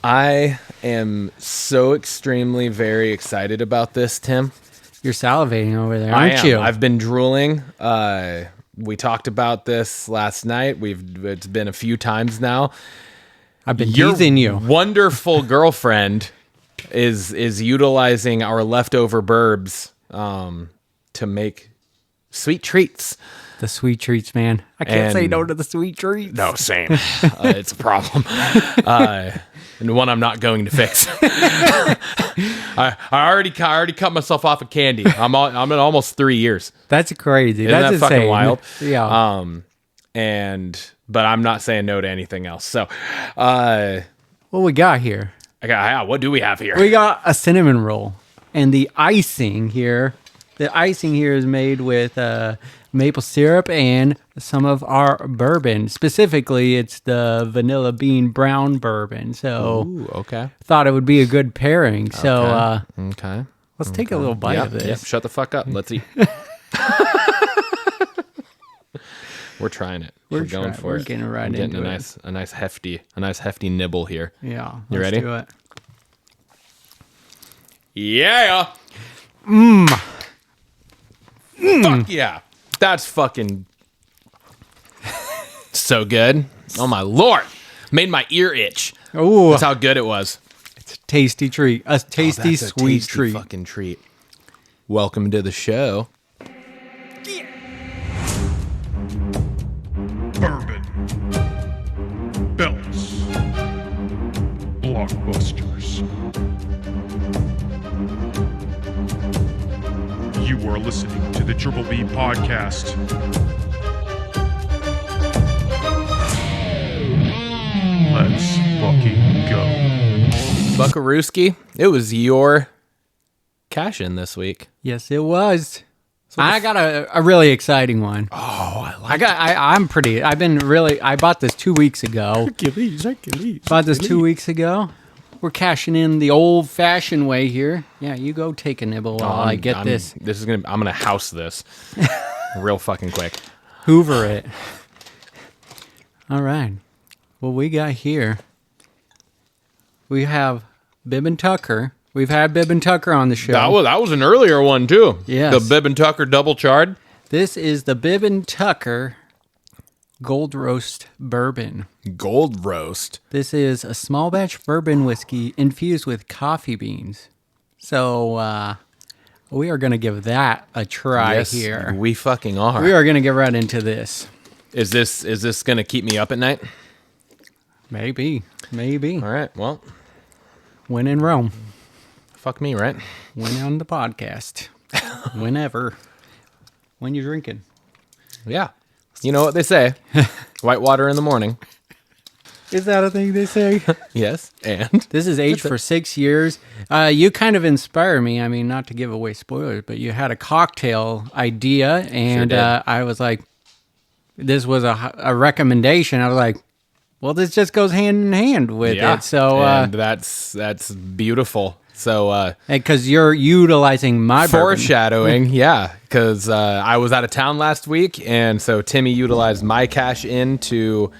I am so extremely very excited about this, Tim. You're salivating over there, aren't you? I've been drooling. We talked about this last night. It's been a few times now. I've been teasing you. Wonderful girlfriend is utilizing our leftover burbs to make sweet treats. The sweet treats, man. I can't say no to the sweet treats. No, same. It's a problem. And one I'm not going to fix. I already cut myself off of candy. I'm in almost 3 years. That's crazy. Isn't That's that fucking wild? Yeah. But I'm not saying no to anything else. So, what we got here? What do we have here? We got a cinnamon roll, and the icing here is made with maple syrup and some of our bourbon. Specifically, it's the vanilla bean brown bourbon. So, okay. Thought it would be a good pairing. So, okay. Let's take a little bite of this. Yep. Shut the fuck up. Let's eat. We're trying it. We're going for it. We're getting right into it. A nice hefty nibble here. Yeah. You ready? Do it. Yeah. Fuck yeah. That's fucking so good. Oh my Lord. Made my ear itch. Oh, that's how good it was. It's a tasty treat. A tasty, sweet treat. Fucking treat. Welcome to the show. Bourbon. Belts. Blockbusters. You are listening to the Triple B Podcast. Let's fucking go. Buckarooski, it was your cash-in this week. Yes, it was. I got a really exciting one. Oh, I bought this 2 weeks ago. Hercules. Bought this 2 weeks ago. We're cashing in the old-fashioned way here. Yeah, you go take a nibble while I get this. I'm gonna house this real fucking quick. Hoover it. All right. What we got here, we have Bib and Tucker. We've had Bib and Tucker on the show. That was an earlier one too. Yes. The Bib and Tucker double charred. This is the Bib and Tucker Gold Roast Bourbon. Gold Roast. This is a small batch bourbon whiskey infused with coffee beans. So we are going to give that a try here. We fucking are. We are going to get right into this. Is this going to keep me up at night? Maybe. All right. Well, when in Rome. Fuck me, right? When on the podcast. Whenever. When you're drinking. Yeah. You know what they say. White water in the morning. Is that a thing they say? Yes. And? This is aged for 6 years. You kind of inspire me. I mean, not to give away spoilers, but you had a cocktail idea. And I was like, this was a recommendation. I was like, well, this just goes hand in hand with it. So and that's beautiful. So because you're utilizing my foreshadowing, yeah. Because I was out of town last week, and so Timmy utilized my cash in to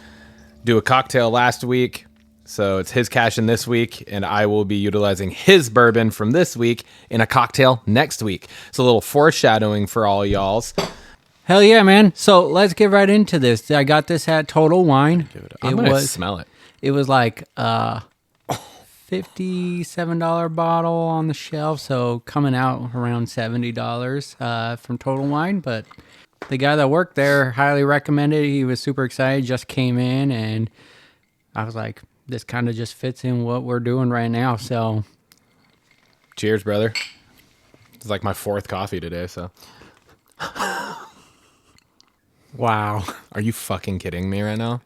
do a cocktail last week. So it's his cash in this week, and I will be utilizing his bourbon from this week in a cocktail next week. It's a little foreshadowing for all y'alls. Hell yeah, man. So let's get right into this. I got this at Total Wine. I'm going to smell it. It was like $57 bottle on the shelf, so coming out around $70 from Total Wine. But the guy that worked there highly recommended it. He was super excited, just came in, and I was like, this kind of just fits in what we're doing right now. So cheers, brother. It's like my 4th coffee today, so... Wow. Are you fucking kidding me right now?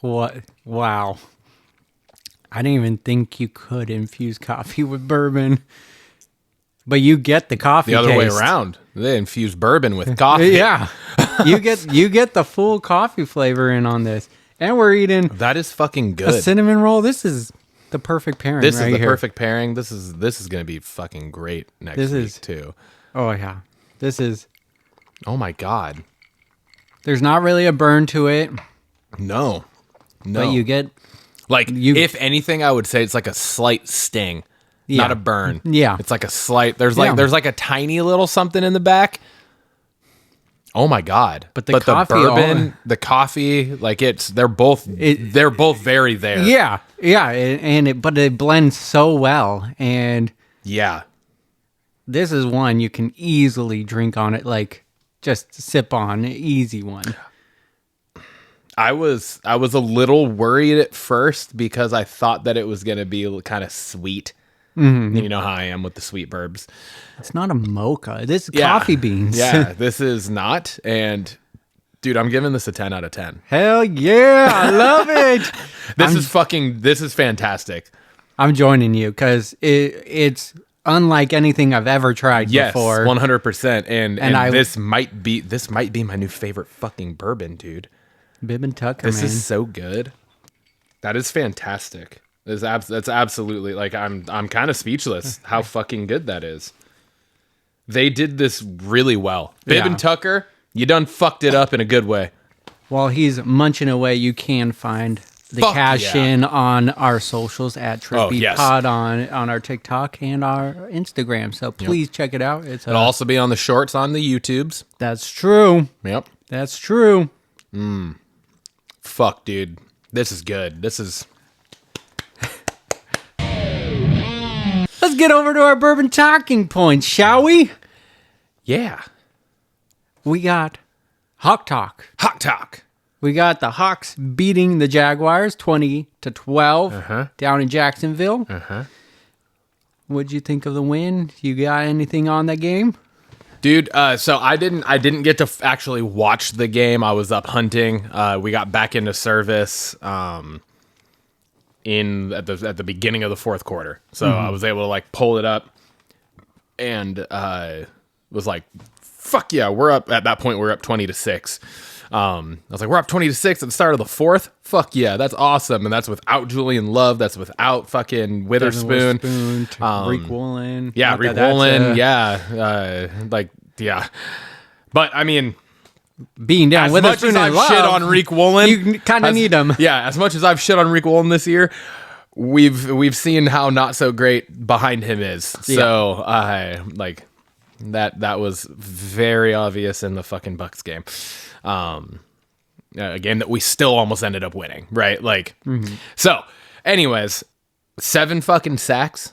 What? Wow. I didn't even think you could infuse coffee with bourbon. But you get the coffee the other taste. way around. They infuse bourbon with coffee. Yeah. you get the full coffee flavor in on this. And we're eating that is fucking good. A cinnamon roll. This is the perfect pairing. This right is the here. perfect pairing. This is going to be fucking great next week too. Oh yeah. This is oh my God. There's not really a burn to it. No. But you get Like, if anything, I would say it's like a slight sting, not a burn. Yeah. It's like a slight, there's like a tiny little something in the back. Oh my God. But the coffee, the bourbon, the coffee, like they're both very there. Yeah. Yeah. But it blends so well. And yeah. this is one you can easily drink on it, like just sip on, easy one. I was a little worried at first because I thought that it was going to be kind of sweet. Mm-hmm. You know how I am with the sweet burbs. It's not a mocha. This is coffee beans. Yeah, this is not. And dude, I'm giving this a 10 out of 10. Hell yeah. I love it. This is fantastic. I'm joining you because it's unlike anything I've ever tried before. 100%. And this might be my new favorite fucking bourbon, dude. Bourbon Tucker, This is so good. That is fantastic. That's absolutely, like, I'm kind of speechless how fucking good that is. They did this really well. Bourbon Tucker, you done fucked it up in a good way. While he's munching away, you can find the cash in on our socials at Trippy Pod on our TikTok and our Instagram. So please check it out. It'll also be on the shorts on the YouTubes. That's true. Yep. That's true. Fuck, dude. This is good. This is... Let's get over to our bourbon talking points, shall we? Yeah. We got Hawk Talk. Hawk Talk. We got the Hawks beating the Jaguars 20-12 down in Jacksonville. What'd you think of the win? You got anything on that game? Dude, so I didn't get to actually watch the game. I was up hunting. We got back into service at the beginning of the fourth quarter. So I was able to like pull it up and was like, fuck yeah, we're up at that point. We're up 20-6. I was like, we're up 20-6 at the start of the fourth. Fuck yeah, that's awesome. And that's without Julian Love. That's without fucking Witherspoon. Rick Woolen. Yeah, Rick Woolen. But I mean, being down as Witherspoon much as I've Love, shit on Rick Woolen, you kind of need him. Yeah, as much as I've shit on Rick Woolen this year, we've seen how not so great behind him is. So like that was very obvious in the fucking Bucks game. A game that we still almost ended up winning, right? Like, so anyways, 7 fucking sacks.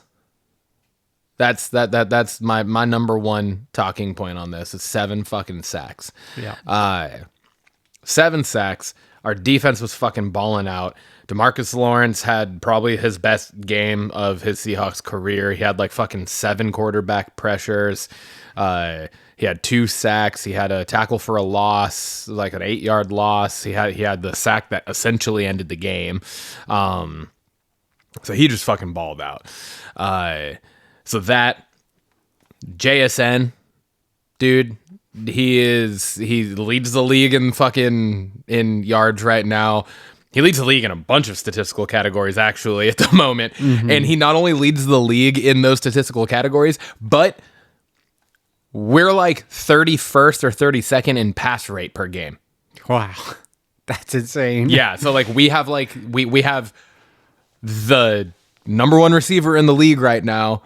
That's my number one talking point on this is 7 fucking sacks. Yeah. 7 sacks. Our defense was fucking balling out. DeMarcus Lawrence had probably his best game of his Seahawks career. He had like fucking 7 quarterback pressures. He had 2 sacks. He had a tackle for a loss, like an 8-yard loss. He had the sack that essentially ended the game. So he just fucking balled out. So that JSN, dude, he leads the league in yards right now. He leads the league in a bunch of statistical categories, actually, at the moment. And he not only leads the league in those statistical categories, but we're like 31st or 32nd in pass rate per game. Wow. That's insane. Yeah. So like we have the number 1 receiver in the league right now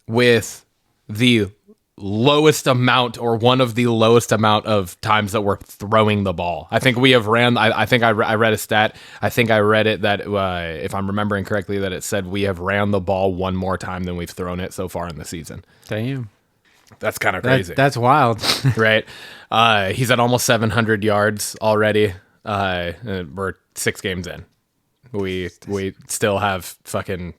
with the lowest amount or one of the lowest amount of times that we're throwing the ball. I think we have ran, I think I read a stat. I think I read it that if I'm remembering correctly, that it said we have ran the ball 1 more time than we've thrown it so far in the season. Damn. That's kind of crazy. That's wild. Right. He's at almost 700 yards already. We're 6 games in. We still have fucking...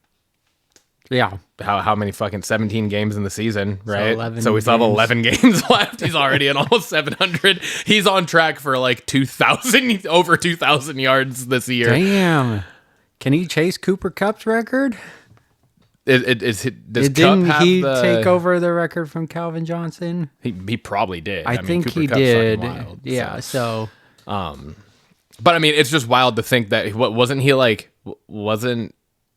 Yeah. How many fucking 17 games in the season, right? So we still have 11 games left. He's already at almost 700. He's on track for like 2,000, over 2,000 yards this year. Damn. Can he chase Cooper Kupp's record? Does Didn't Kupp he have take over the record from Calvin Johnson? He probably did. I think Cooper he Kupp's did. fucking wild, yeah. So. But I mean, it's just wild to think that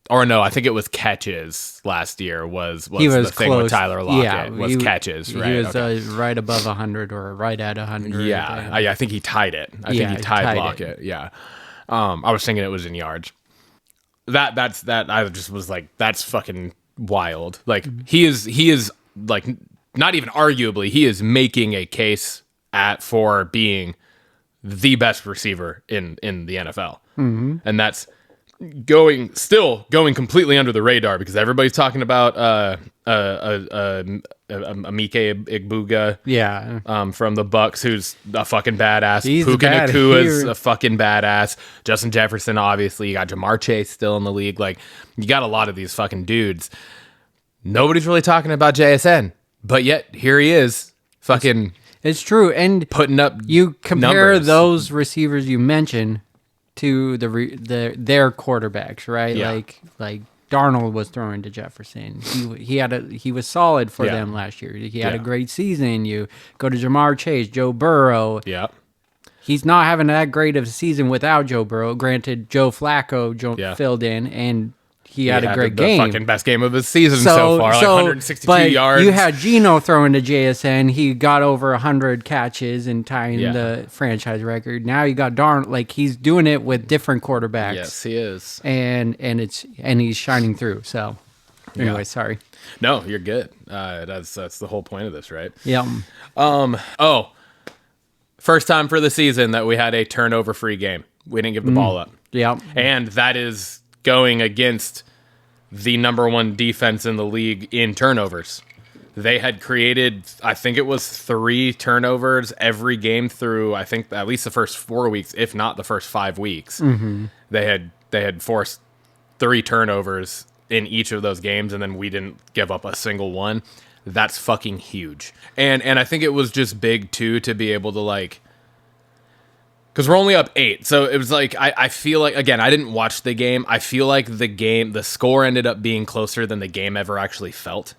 or no, I think it was catches last year was he was the thing close. with Tyler Lockett. Yeah, was catches, right? He was right above 100 or right at 100. Yeah, I think he tied it. I think he tied Lockett. Yeah. I was thinking it was in yards. that's I just was like, that's fucking wild. Like he is like, not even arguably, he is making a case for being the best receiver in the NFL. And that's going completely under the radar because everybody's talking about Amike Igbuga from the Bucks, who's a fucking badass. Puka Nakua's a fucking badass. Justin Jefferson, obviously. You got Jamar Chase still in the league. Like, you got a lot of these fucking dudes. Nobody's really talking about JSN, but yet here he is, fucking. It's true, and putting up. You compare numbers. those receivers you mentioned to their quarterbacks, right? Yeah. Like Darnold was throwing to Jefferson. He was solid for them last year. He had a great season. You go to Jamar Chase, Joe Burrow. Yeah. He's not having that great of a season without Joe Burrow. Granted, Joe Flacco filled in, and he had a great game. The fucking best game of his season so far, like 162 yards. You had Geno throwing to JSN. He got over 100 catches and tying the franchise record. Now you got Darnold. Like, he's doing it with different quarterbacks. Yes, he is. And he's shining through. So, anyway, sorry. No, you're good. That's the whole point of this, right? Yeah. First time for the season that we had a turnover-free game. We didn't give the ball up. Yeah. And that is going against the number one defense in the league in turnovers. They had created, I think it was 3 turnovers every game through, I think, at least the first 4 weeks, if not the first 5 weeks. They had forced 3 turnovers in each of those games, and then we didn't give up a single one. That's fucking huge. And I think it was just big, too, to be able to, like... Because we're only up 8. So it was like, I feel like, again, I didn't watch the game. I feel like the score ended up being closer than the game ever actually felt.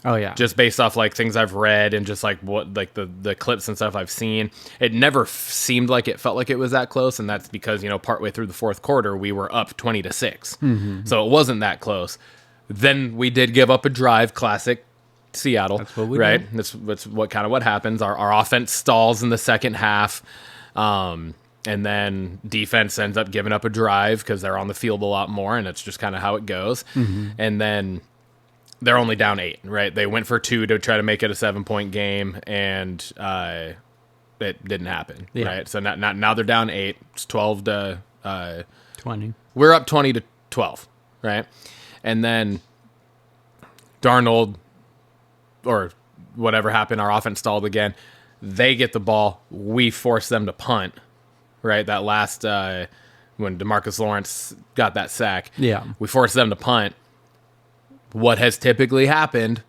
Oh, yeah. Just based off, like, things I've read and just, like, what, like, the clips and stuff I've seen. It never seemed like it felt like it was that close. And that's because, partway through the fourth quarter, we were up 20-6. So it wasn't that close. Then we did give up a drive, classic Seattle. That's what we right? Do. That's what happens. Our offense stalls in the second half. And then defense ends up giving up a drive because they're on the field a lot more, and it's just kind of how it goes. And then they're only down 8, right? They went for 2 to try to make it a 7-point game, and it didn't happen, right? So now they're down 8. It's 12 to 20. We're up 20 to 12, right? And then Darnold, or whatever happened, our offense stalled again. They get the ball. We force them to punt, right? That last, when DeMarcus Lawrence got that sack. Yeah. We force them to punt. What has typically happened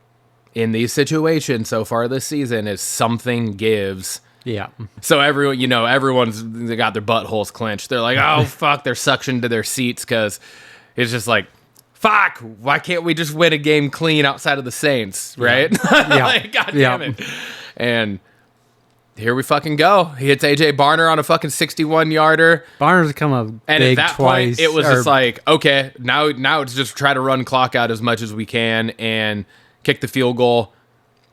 in these situations so far this season is something gives. Yeah. So everyone's they got their buttholes clenched. They're like, oh, fuck, they're suctioned to their seats because it's just like, fuck, why can't we just win a game clean outside of the Saints, right? Yeah. Like, God damn it. And here we fucking go. He hits AJ Barner on a fucking 61-yarder. Barner's come up and big at that twice. Point, it was just like, okay, now it's just try to run clock out as much as we can and kick the field goal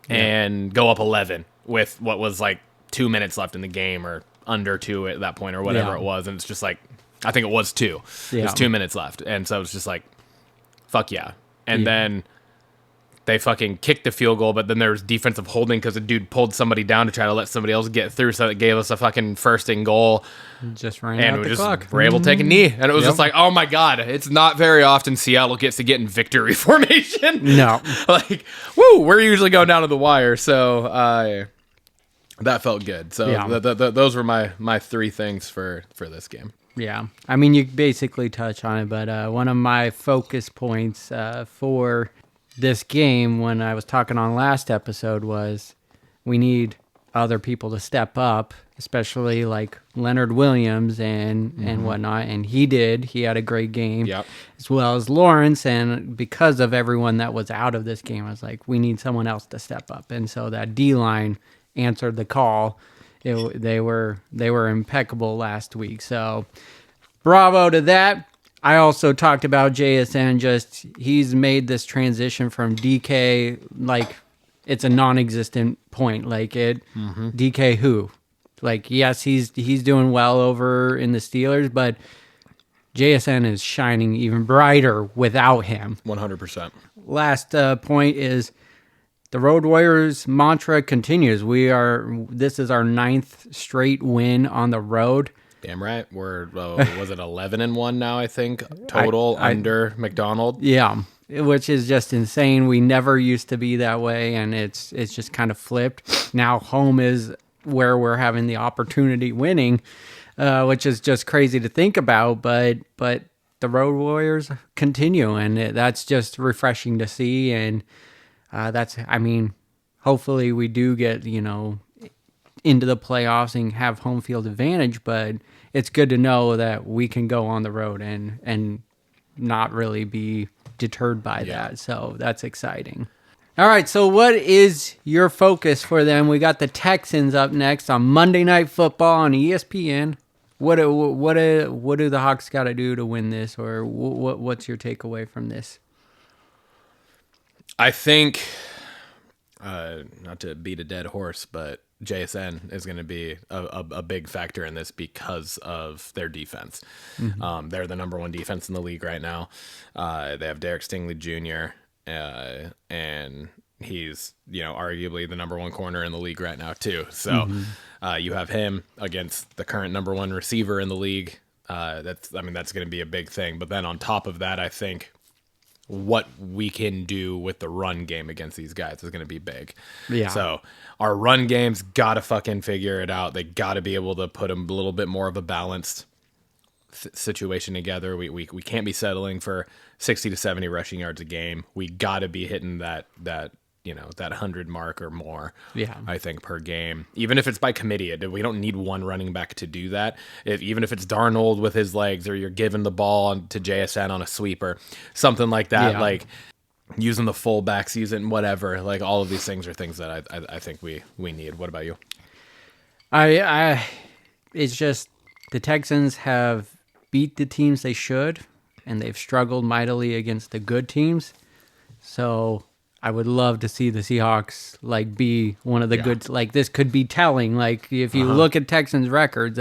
and go up 11 with what was like 2 minutes left in the game or under 2 at that point or whatever it was. And it's just like, I think it was 2. Yeah. It was 2 minutes left. And so it's just like, fuck yeah. And then they fucking kicked the field goal, but then there was defensive holding because the dude pulled somebody down to try to let somebody else get through, so it gave us a fucking 1st and goal. Just ran out the clock. Were able to take a knee. And it was just like, oh my God, it's not very often Seattle gets to get in victory formation. No. Like, woo, we're usually going down to the wire. So that felt good. So those were my 3 things for this game. Yeah. I mean, you basically touch on it, but one of my focus points for this game when I was talking on last episode was we need other people to step up, especially like Leonard Williams and whatnot. And he did. He had a great game, as well as Lawrence. And because of everyone that was out of this game, I was like, we need someone else to step up. And so that D-line answered the call. They were impeccable last week. So bravo to that. I also talked about JSN, he's made this transition from DK, like it's a non-existent point. Like DK who? Like, yes, he's doing well over in the Steelers, but JSN is shining even brighter without him. 100%. Last point is the Road Warriors mantra continues. This is our 9th straight win on the road. Damn right. We're, was it 11-1 now, I think, total under McDonald? Yeah, which is just insane. We never used to be that way, and it's just kind of flipped. Now home is where we're having the opportunity winning, which is just crazy to think about, but the Road Warriors continue, and that's just refreshing to see, and hopefully we do get, into the playoffs and have home field advantage, but it's good to know that we can go on the road and not really be deterred by that. So that's exciting. All right, so what is your focus for them? We got the Texans up next on Monday Night Football on ESPN. What do the Hawks got to do to win this, or what's your takeaway from this? I think, not to beat a dead horse, but JSN is going to be a big factor in this because of their defense. Mm-hmm. They're the number one defense in the league right now. They have Derek Stingley Jr., and he's, arguably the number one corner in the league right now too. So you have him against the current number one receiver in the league. That's going to be a big thing. But then on top of that, I think what we can do with the run game against these guys is going to be big. Yeah. So our run game's got to fucking figure it out. They got to be able to put a little bit more of a balanced situation together. We can't be settling for 60 to 70 rushing yards a game. We got to be hitting that 100 mark or more. Yeah, I think per game, even if it's by committee. We don't need one running back to do that. Even if it's Darnold with his legs, or you're giving the ball to JSN on a sweeper, something like that. Yeah. Like using the fullbacks, using whatever. Like all of these things are things that I think we need. What about you? It's just the Texans have beat the teams they should, and they've struggled mightily against the good teams. So I would love to see the Seahawks be one of the good. This could be telling. If you look at Texans records,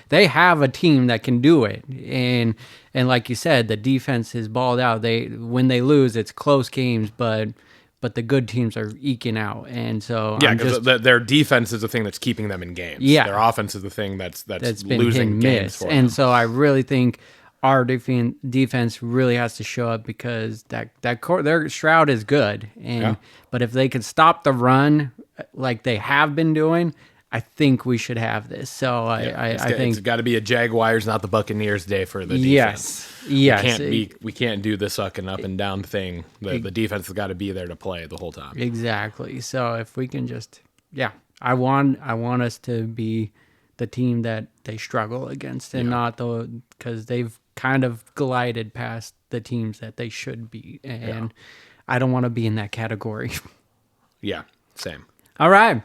they have a team that can do it. And like you said, the defense is balled out. When they lose, it's close games, but the good teams are eking out. And so because their defense is the thing that's keeping them in games. Yeah, their offense is the thing that's been losing games for them. And so I really think our defense really has to show up, because their Stroud is good, but if they can stop the run like they have been doing, I think we should have this. So I think it's got to be a Jaguars, not the Buccaneers day for the defense. Yes. We can't do the sucking up and down thing. The defense has got to be there to play the whole time. Exactly. So if we can just, I want us to be the team that they struggle against, and not because they've kind of glided past the teams that they should be, and I don't want to be in that category. Yeah, same. All right.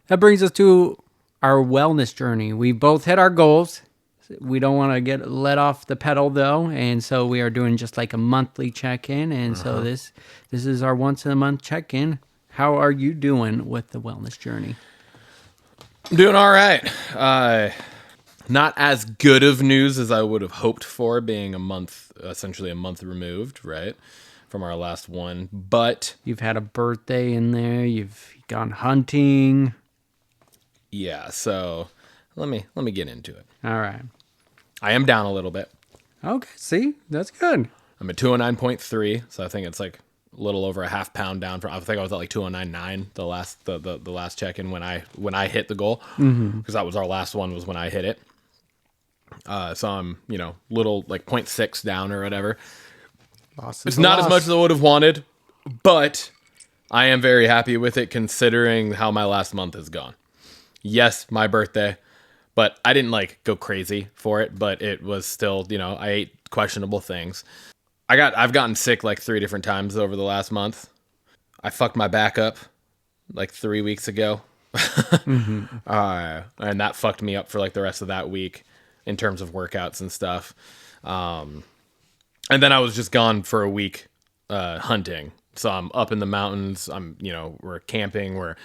That brings us to our wellness journey. We both hit our goals. We don't want to get let off the pedal, though, and so we are doing just like a monthly check-in, and so this is our once-a-month check-in. How are you doing with the wellness journey? Doing all right. Not as good of news as I would have hoped for, being essentially a month removed, right, from our last one. But you've had a birthday in there. You've gone hunting. Yeah, so let me get into it. All right. I am down a little bit. Okay, see? That's good. I'm at 209.3, so I think it's a little over a half pound down from. I think I was at 209.9 the last check-in when I hit the goal, because that was our last one, was when I hit it. So I'm little 0.6 down or whatever. It's not as much as I would have wanted, but I am very happy with it considering how my last month has gone. Yes, my birthday, but I didn't go crazy for it, but it was still, I ate questionable things. I've gotten sick 3 different times over the last month. I fucked my back up 3 weeks ago. And that fucked me up for the rest of that week in terms of workouts and stuff. And then I was just gone for a week hunting. So I'm up in the mountains. We're camping. We're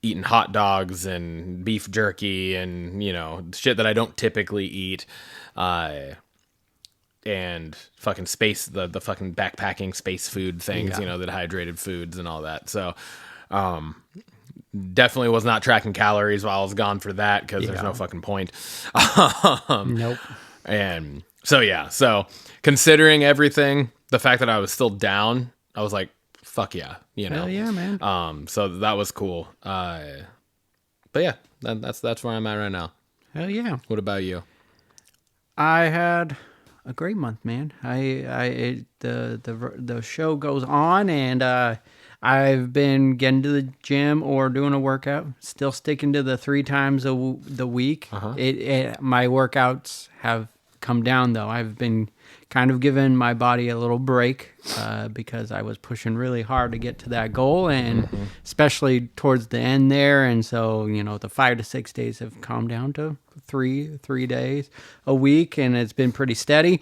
eating hot dogs and beef jerky and, shit that I don't typically eat. and fucking space, the fucking backpacking space food things, Yeah. the hydrated foods and all that. So, definitely was not tracking calories while I was gone for that because there's no fucking point. Nope. And so considering everything, the fact that I was still down, I was like, fuck yeah, Hell yeah, man. So that was cool. But yeah, that's where I'm at right now. Hell yeah. What about you? I had a great month, man. The show goes on, and I've been getting to the gym or doing a workout. Still sticking to the 3 times the week. My workouts have come down though. I've been kind of giving my body a little break because I was pushing really hard to get to that goal, and especially towards the end there. And so, the 5 to 6 days have calmed down to three days a week, and it's been pretty steady.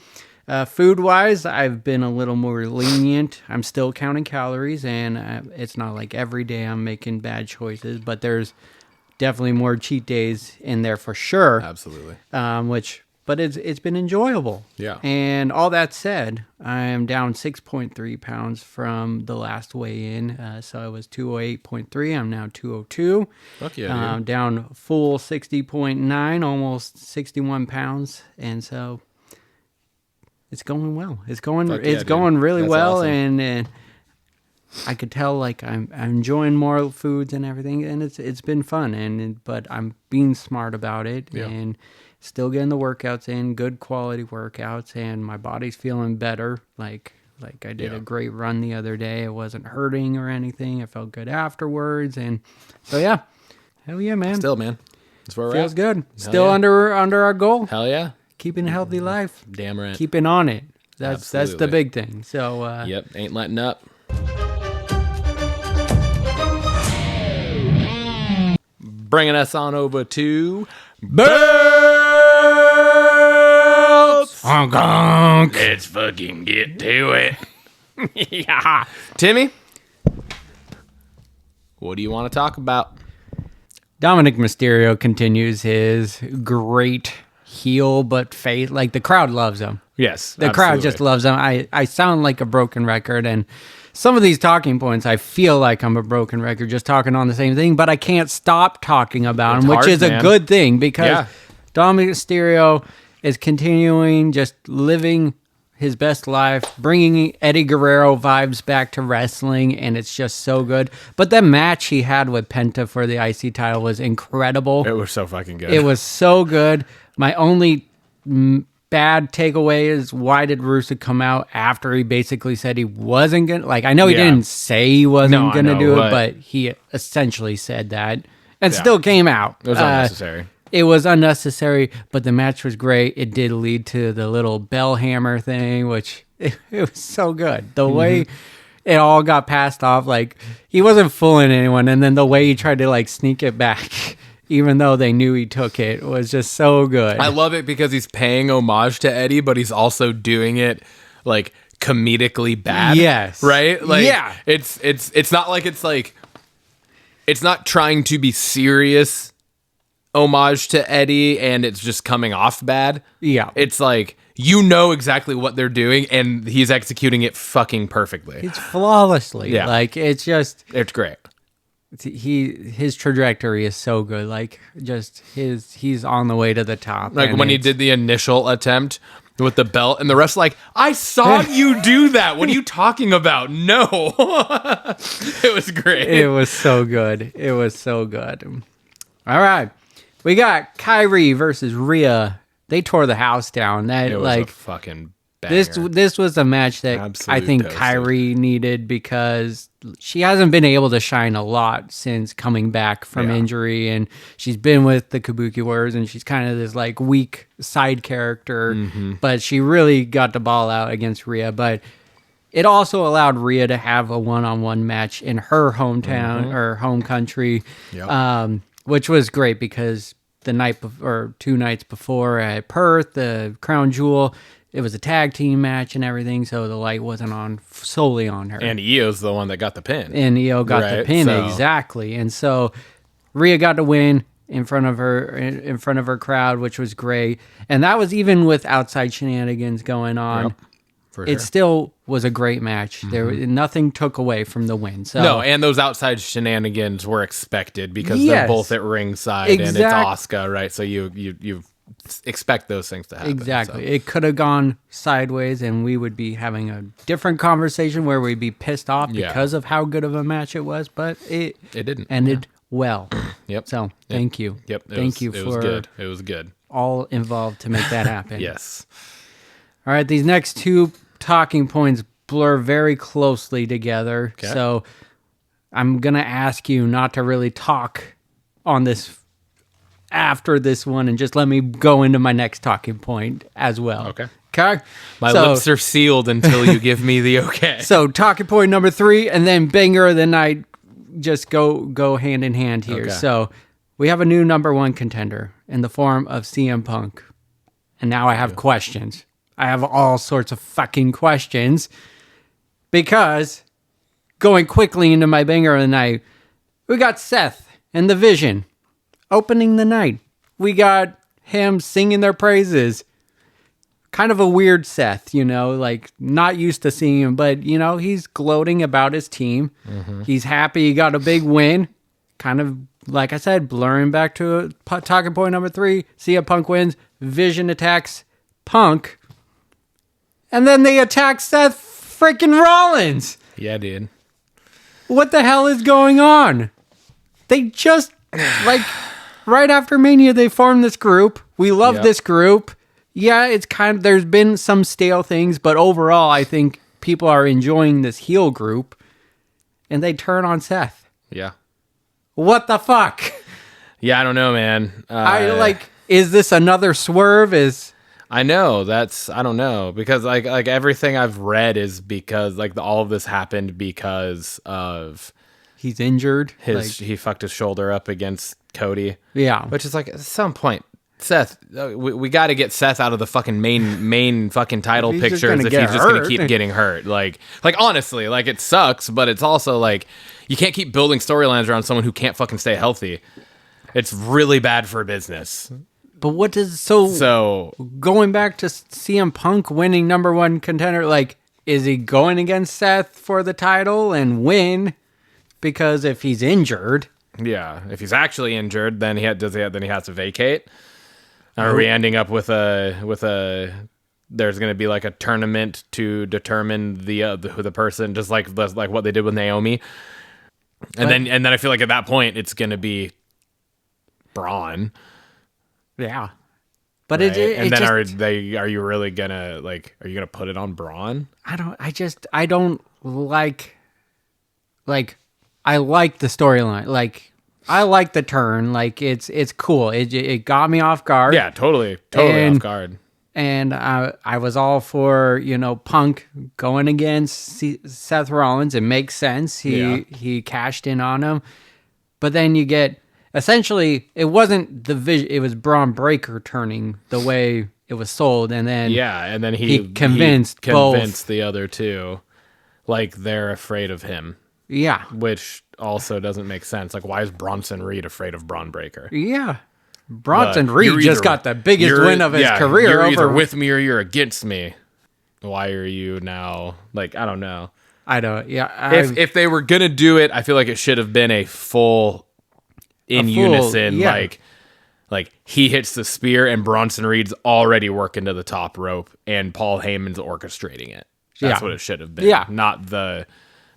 Food wise, I've been a little more lenient. I'm still counting calories, and it's not like every day I'm making bad choices, but there's definitely more cheat days in there for sure. Absolutely. But it's been enjoyable. Yeah. And all that said, I am down 6.3 pounds from the last weigh-in. So I was 208.3. I'm now 202. Fuck yeah, dude. Down full 60.9, almost 61 pounds. And so it's going well. It's going really That's well. awesome. And I could tell like I'm enjoying more foods and everything, and it's been fun. But I'm being smart about it. Yeah. And still getting the workouts in, good quality workouts, and my body's feeling better. Like I did a great run the other day. It wasn't hurting or anything. I felt good afterwards, and so yeah, hell yeah, man. Still, man, that's where we're Feels at. good. Still yeah. under our goal. Hell yeah. Keeping a healthy life. Damn right. Keeping on it. That's the Absolutely. big thing. So Yep, ain't letting up. Bringing us on over to belts. honk, honk. Let's fucking get to it. Yeah, Timmy, what do you want to talk about? Dominic Mysterio continues his great heel but face. Like the crowd loves him. Yes, The crowd just loves him. I sound like a broken record, and some of these talking points, I feel like I'm a broken record just talking on the same thing, but I can't stop talking about It's him, which hard, is man. a good thing because Yeah. Dominic Mysterio is continuing just living his best life, bringing Eddie Guerrero vibes back to wrestling, and it's just so good. But the match he had with Penta for the IC title was incredible. It was so fucking good. It was so good. My only bad takeaway is why did Russo come out after he basically said he wasn't going to... Like, I know he Yeah. didn't say he wasn't No, I going to know, do it, but- but he essentially said that and still came out. It was unnecessary. It was unnecessary, but the match was great. It did lead to the little bell hammer thing, which it was so good. The way it all got passed off, like he wasn't fooling anyone, and then the way he tried to like sneak it back, even though they knew he took it, was just so good. I love it because he's paying homage to Eddie, but he's also doing it like comedically bad. Yes. Right? Like Yeah. it's not like it's not trying to be serious homage to Eddie and it's just coming off bad. Yeah. It's like you know exactly what they're doing and he's executing it fucking perfectly. It's flawlessly. Yeah. Like it's just It's great. his trajectory is so good. Like just he's on the way to the top. Like and when he it's- did the initial attempt with the belt and the ref's like, I saw you do that. What are you talking about? No. It was great. It was so good. It was so good. All right. We got Kyrie versus Rhea. They tore the house down. That It was like a fucking banger. this was a match that Absolute I think toasted. Kyrie needed because she hasn't been able to shine a lot since coming back from Yeah. injury, and she's been with the Kabuki Warriors, and she's kind of this like weak side character, Mm-hmm. but she really got the ball out against Rhea. But it also allowed Rhea to have a one-on-one match in her hometown or home country, Yep. which was great because the night or 2 nights before at Perth, the Crown Jewel, it was a tag team match and everything, so the light wasn't on solely on her. And Io's the one that got the pin. And Io got the Right, pin, so- exactly. And so Rhea got to win. in front of her crowd, which was great. And that was even with outside shenanigans going on. Yep, for It sure. still was a great match. Nothing took away from the win. So No, and those outside shenanigans were expected because they're Yes. both at ringside and it's Exact- Asuka, right? So you expect those things to happen. exactly, so. it could have gone sideways, and we would be having a different conversation where we'd be pissed off Yeah. because of how good of a match it was. But it didn't. ended well. Yep. So thank you. Yep. Thank you It for was good. It was good. all involved to make that happen. Yes. All right, these next two talking points blur very closely together. Okay. So I'm going to ask you not to really talk on this after this one and just let me go into my next talking point as well. Okay. Okay? My So- lips are sealed until you give me the okay. So talking point number 3 and then banger of the night just go hand in hand here. Okay. So we have a new number 1 contender in the form of CM Punk. And now I have questions. I have all sorts of fucking questions because going quickly into my banger of the night, we got Seth and the Vision opening the night. We got him singing their praises. Kind of a weird Seth, like not used to seeing him, but he's gloating about his team. He's happy he got a big win. Kind of, like I said, blurring back to talking point number 3. CM Punk wins. Vision attacks Punk. And then they attack Seth freaking Rollins. Yeah, dude. What the hell is going on? They just, like, right after Mania, they formed this group. We love Yep. this group. Yeah, it's there's been some stale things, but overall, I think people are enjoying this heel group. And they turn on Seth. Yeah. What the fuck? Yeah, I don't know, man. Is this another swerve? I know I don't know because like everything I've read is because like all of this happened because of He's injured? he fucked his shoulder up against Cody. Yeah. Which is like at some point, Seth, we got to get Seth out of the fucking main fucking title He's just pictures gonna if get he's just gonna hurt. keep getting hurt. Like honestly, like it sucks, but it's also like you can't keep building storylines around someone who can't fucking stay healthy. It's really bad for business. But what does... So going back to CM Punk winning number 1 contender, like, is he going against Seth for the title and win? Because if he's injured... Yeah, if he's actually injured, then he has to vacate. Are we ending up with a? There's going to be like a tournament to determine the person, just like what they did with Naomi, and then I feel like at that point it's going to be Braun. Yeah. But Right? it then just, are you really gonna are you gonna put it on Braun? I don't like I like the storyline. Like, I like the turn. Like, it's cool. It got me off guard. Yeah, totally And- off guard. And I was all for, Punk going against Seth Rollins. It makes sense. He cashed in on him. But then you get, essentially, it wasn't the Vision. It was Braun Breaker turning the way it was sold. And then And then he convinced both. the other two, like they're afraid of him. Yeah. Which also doesn't make sense. Like, why is Bronson Reed afraid of Braun Breaker? Yeah. Bronson But Reed you're just either- got the biggest you're- win of his yeah, career You're over either with me or you're against me. Why are you now? Like, I don't know. I don't. Yeah. If they were gonna do it, I feel like it should have been a full unison. yeah. Like he hits the spear and Bronson Reed's already working to the top rope and Paul Heyman's orchestrating it. That's Yeah. what it should have been. Yeah. Not the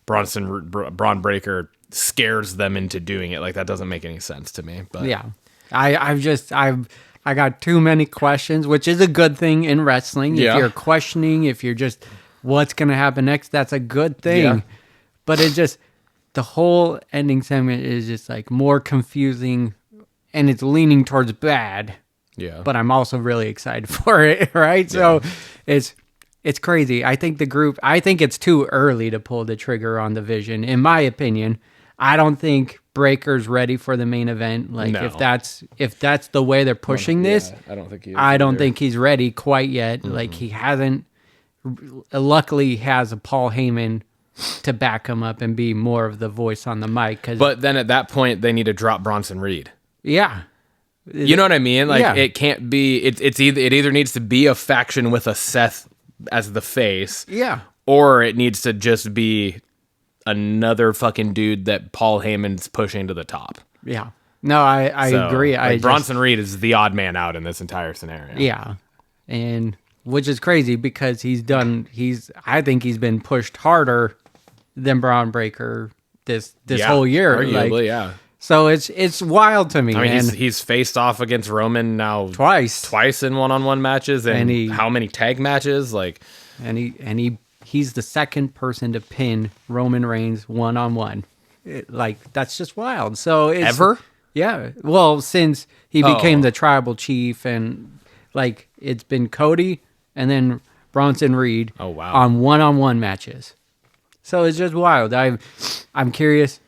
Braun Breaker scares them into doing it. Like, that doesn't make any sense to me. But Yeah. I got too many questions, which is a good thing in wrestling. Yeah. If you're questioning, if you're just, what's going to happen next, that's a good thing. Yeah. But it just, the whole ending segment is just like more confusing and it's leaning towards bad. Yeah. But I'm also really excited for it, right? So it's crazy. I think it's too early to pull the trigger on the Vision, in my opinion. I don't think Breaker's ready for the main event. Like, No. if that's the way they're pushing this, I don't think he is I don't either. think he's ready quite yet. Like, he hasn't. Luckily, he has a Paul Heyman to back him up and be more of the voice on the mic. But then at that point, they need to drop Bronson Reed. Yeah, You know what I mean? Like Yeah. it can't be. It either needs to be a faction with a Seth as the face, Yeah. or it needs to just be another fucking dude that Paul Heyman's pushing to the top. Yeah. No, I So, agree. Like, Bronson Reed is the odd man out in this entire scenario. Yeah. And which is crazy because I think he's been pushed harder than Braun Breaker this Yeah, whole year. arguably, yeah. So it's wild to me. I mean, man. he's faced off against Roman now twice in one-on-one matches, and how many tag matches? Like, and he's the second person to pin Roman Reigns one-on-one. Like that's just wild. So it's ever? Yeah. Well, since he became the tribal chief, and like it's been Cody and then Bronson Reed on one-on-one matches. So it's just wild. I'm curious.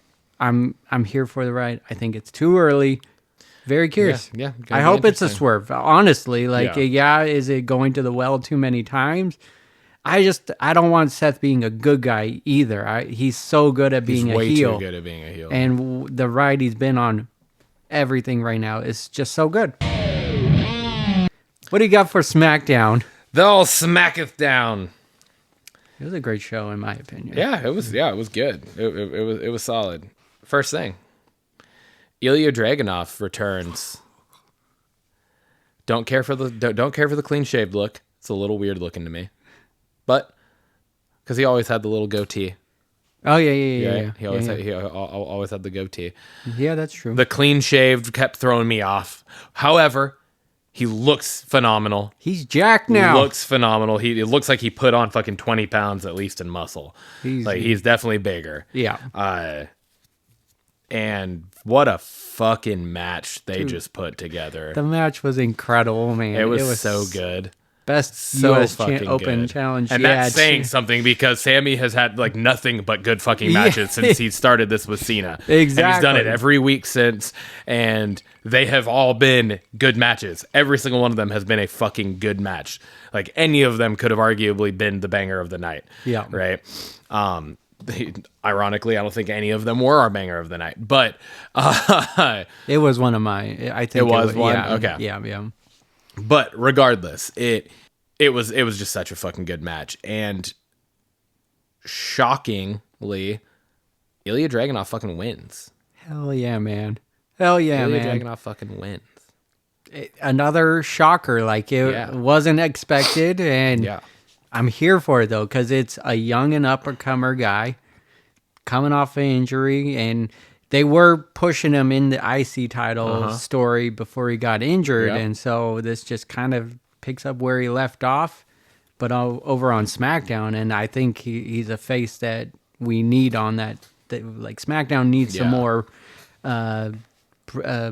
I'm here for the ride. I think it's too early. Very curious. Yeah. I hope it's a swerve. Honestly, Yeah. Is it going to the well too many times? I don't want Seth being a good guy either. He's so good at being He's way a heel. too good at being a heel. And the ride he's been on, everything right now is just so good. What do you got for SmackDown? They'll smacketh down. It was a great show, in my opinion. Yeah, it was good. It was solid. First thing, Ilya Dragunov returns. Don't care for the clean shaved look. It's a little weird looking to me, but because he always had the little goatee. Oh yeah. He always had the goatee. Yeah, that's true. The clean shaved kept throwing me off. However, he looks phenomenal. He's jacked now. Looks phenomenal. It looks like he put on fucking 20 pounds at least in muscle. He's definitely bigger. Yeah. And what a fucking match they just put together. The match was incredible, man. It was so good. Best So US fucking Open good. challenge. And that's saying something because Sammy has had like nothing but good fucking matches since he started this with Cena. Exactly. And he's done it every week since, and they have all been good matches. Every single one of them has been a fucking good match. Like any of them could have arguably been the banger of the night. Yeah. Right. Ironically, I don't think any of them were our banger of the night, but it was one of my. I think it was one. Yeah, okay. Yeah. But regardless, it was just such a fucking good match, and shockingly, Ilya Dragunov fucking wins. Hell yeah, man. Hell yeah, Ilya man. Dragunov fucking wins. Another shocker. Like it wasn't expected, and I'm here for it though because it's a young and up-and-comer guy coming off an injury, and they were pushing him in the IC title story before he got injured, and so this just kind of picks up where he left off, but over on SmackDown, and I think he's a face that we need on that like SmackDown needs some more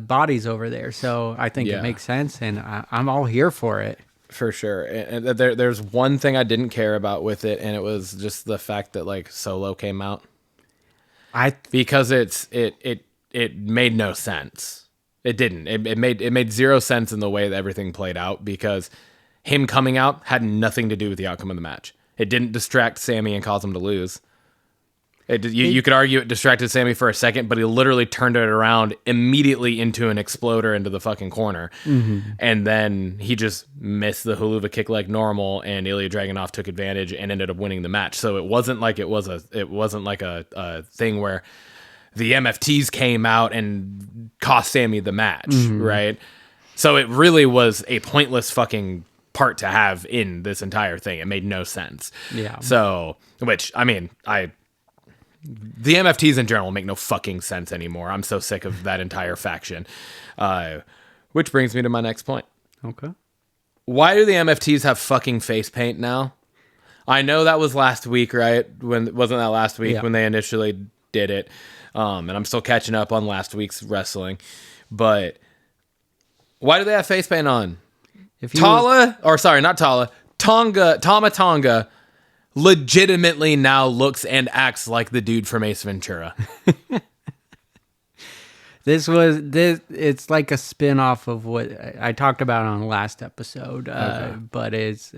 bodies over there, so I think it makes sense, and I'm all here for it. For sure. And there's one thing I didn't care about with it, and it was just the fact that like Solo came out. Because it made no sense. It didn't. It made zero sense in the way that everything played out because him coming out had nothing to do with the outcome of the match. It didn't distract Sammy and cause him to lose. You could argue it distracted Sammy for a second, but he literally turned it around immediately into an exploder into the fucking corner. Mm-hmm. And then he just missed the Huluva kick like normal, and Ilya Dragunov took advantage and ended up winning the match. So it wasn't like a thing where the MFTs came out and cost Sammy the match, right? So it really was a pointless fucking part to have in this entire thing. It made no sense. Yeah. So, which, I mean, the MFTs in general make no fucking sense anymore. I'm so sick of that entire faction. Which brings me to my next point. Okay. Why do the MFTs have fucking face paint now? I know that was last week, right? Wasn't that last week when they initially did it? And I'm still catching up on last week's wrestling. But why do they have face paint on? Tama Tonga legitimately now looks and acts like the dude from Ace Ventura. It's like a spin-off of what I talked about on last episode, but it's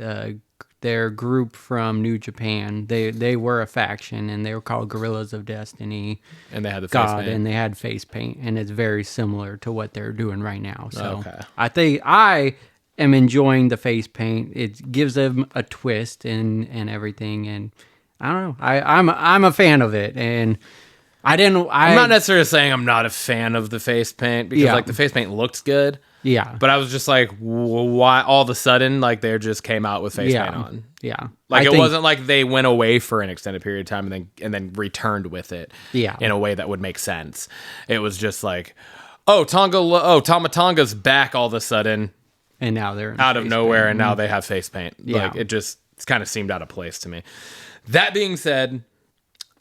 their group from New Japan. They were a faction, and they were called Guerrillas of Destiny. And they had the face God, paint. and they had face paint, and it's very similar to what they're doing right now. So Okay. I think I am enjoying the face paint. It gives them a twist and everything, and I don't know. I'm a fan of it, and I'm not necessarily saying I'm not a fan of the face paint because Yeah. like the face paint looks good. Yeah. But I was just like, why all of a sudden like they just came out with face Yeah. paint on? Yeah. Like I it think- wasn't like they went away for an extended period of time and then returned with it. Yeah. In a way that would make sense. It was just like, Tama Tonga's back all of a sudden and now they're in out of face nowhere, paint. and now they have face paint. Yeah. Like it kind of seemed out of place to me. That being said,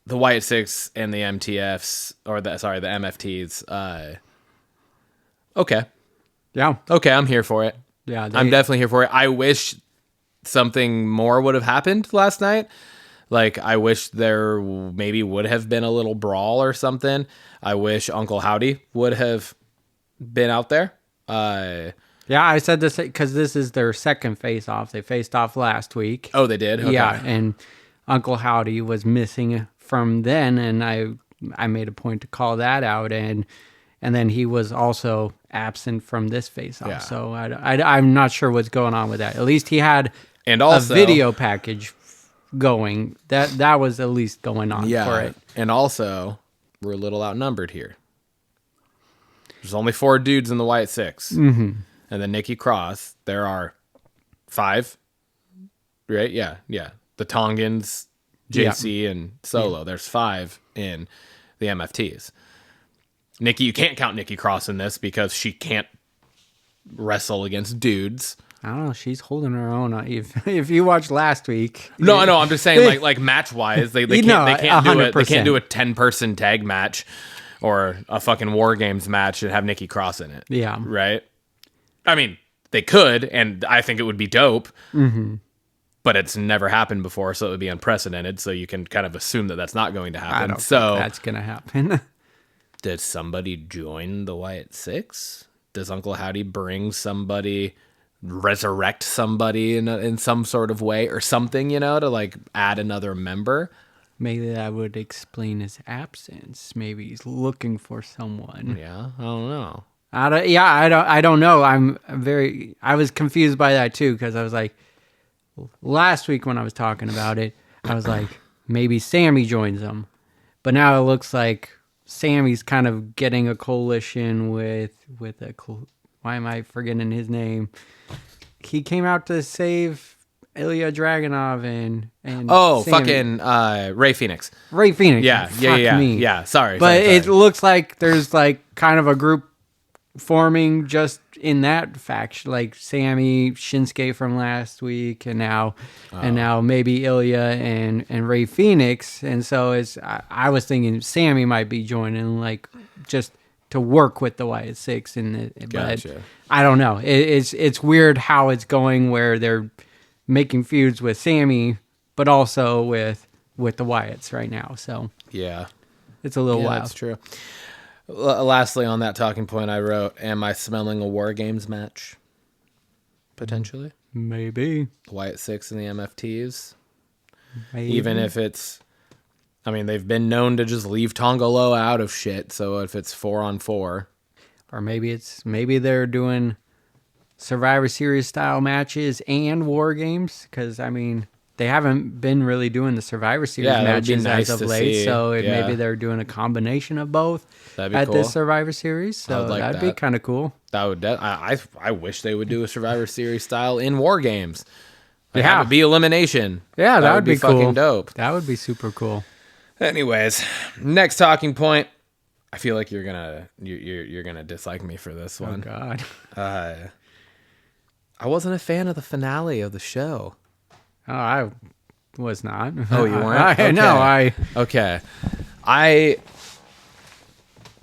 the Wyatt Six and the MTFs or the MFTs. Okay, I'm here for it. Yeah, I'm definitely here for it. I wish something more would have happened last night. Like, I wish there maybe would have been a little brawl or something. I wish Uncle Howdy would have been out there. Yeah, I said this because this is their second face-off. They faced off last week. Oh, they did? Okay. Yeah, and Uncle Howdy was missing from then, and I made a point to call that out, and then he was also absent from this face-off. Yeah. So I'm not sure what's going on with that. At least he had And also, a video package going. That was at least going on for it. And also, we're a little outnumbered here. There's only 4 dudes in the Wyatt Six. Mm-hmm. And then Nikki Cross, there are 5. Right? Yeah. The Tongans, JC, and Solo. There's 5 in the MFTs. Nikki, you can't count Nikki Cross in this because she can't wrestle against dudes. I don't know. She's holding her own. If you watched last week, No, I know. I'm just saying, like match wise, they can't No, they can't do it. They 100%. can't do a 10-person tag match or a fucking War Games match and have Nikki Cross in it. Yeah. Right. I mean, they could, and I think it would be dope. Mm-hmm. But it's never happened before, so it would be unprecedented. So you can kind of assume that that's not going to happen. I don't so think that's gonna happen. did somebody join the Wyatt Six? Does Uncle Howdy bring somebody? Resurrect somebody in some sort of way or something, to like add another member. Maybe that would explain his absence. Maybe he's looking for someone. Yeah, I don't know. I don't know. I was confused by that too, because I was like, last week when I was talking about it, I was like, maybe Sammy joins them. But now it looks like Sammy's kind of getting a coalition with why am I forgetting his name? He came out to save Ilya Dragunov and Sammy. fucking Ray Phoenix. Ray Phoenix. Yeah, Fuck me. yeah. Sorry, But sorry. it looks like there's like kind of a group forming just in that faction, like Sammy, Shinsuke from last week, and now maybe Ilya and Ray Phoenix. And so I was thinking Sammy might be joining, like just to work with the Wyatt Six, but Gotcha. I don't know. It's weird how it's going, where they're making feuds with Sammy, but also with the Wyatts right now. So yeah, it's a little wild. That's true. Lastly, on that talking point, I wrote, "Am I smelling a War Games match? Potentially, Maybe. Wyatt Six and the MFTs, Maybe. even if it's." I mean, they've been known to just leave Tongaloa out of shit. So if it's 4-on-4, Or maybe they're doing Survivor Series style matches and War Games, because I mean they haven't been really doing the Survivor Series Yeah, that would be matches nice as of to late. see. So Yeah. maybe they're doing a combination of both That'd be at cool. this Survivor Series. So would like that'd be that. kind of cool. that would. I wish they would do a Survivor Series style in War Games. Like, Yeah. have it be elimination. Yeah, that would be cool. fucking dope. That would be super cool. Anyways, next talking point. I feel like you're gonna dislike me for this Oh one. God. I wasn't a fan of the finale of the show. Oh, I was not. Oh, you weren't? No, Okay. I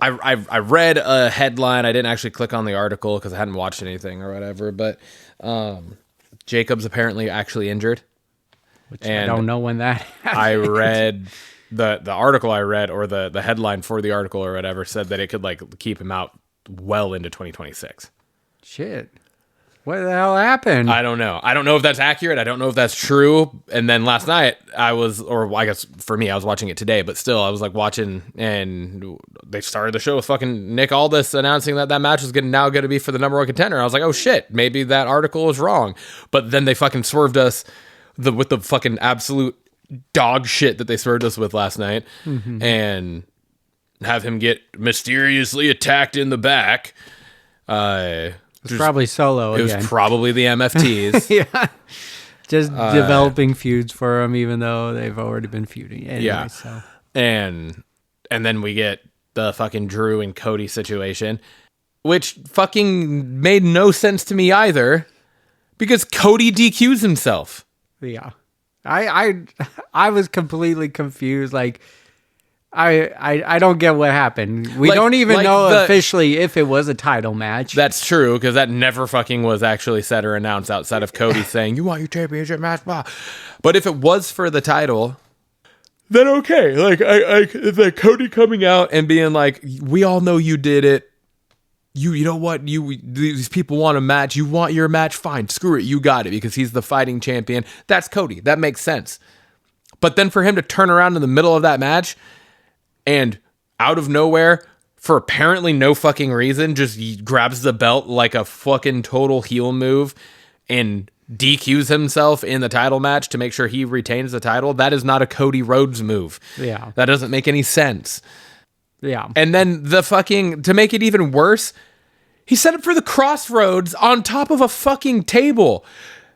read a headline. I didn't actually click on the article because I hadn't watched anything or whatever. But Jacob's apparently actually injured. which and I don't know when that happened. I read the article I read, or the headline for the article or whatever, said that it could like keep him out well into 2026. Shit. What the hell happened? I don't know. I don't know if that's accurate. I don't know if that's true. And then last night I guess for me, I was watching it today, but still I was like watching, and they started the show with fucking Nick Aldis announcing that match was now going to be for the number one contender. I was like, oh shit, maybe that article is wrong. But then they fucking swerved us with the fucking absolute dog shit that they swerved us with last night, and have him get mysteriously attacked in the back. It's probably Solo again. It was probably the MFTs. Yeah. Just developing feuds for them, even though they've already been feuding. Anyway, yeah. So. And then we get the fucking Drew and Cody situation, which fucking made no sense to me either, because Cody DQs himself. Yeah. I was completely confused. Like, I don't get what happened. We don't even know officially if it was a title match. That's true, because that never fucking was actually said or announced outside of Cody saying, you want your championship match? Blah. But if it was for the title, then okay. Like, the Cody coming out and being like, we all know you did it. You know what? These people want a match. You want your match? Fine. Screw it. You got it, because he's the fighting champion. That's Cody. That makes sense. But then for him to turn around in the middle of that match and out of nowhere, for apparently no fucking reason, just grabs the belt like a fucking total heel move and DQs himself in the title match to make sure he retains the title. That is not a Cody Rhodes move. Yeah. That doesn't make any sense. Yeah. And then to make it even worse, he set up for the Crossroads on top of a fucking table.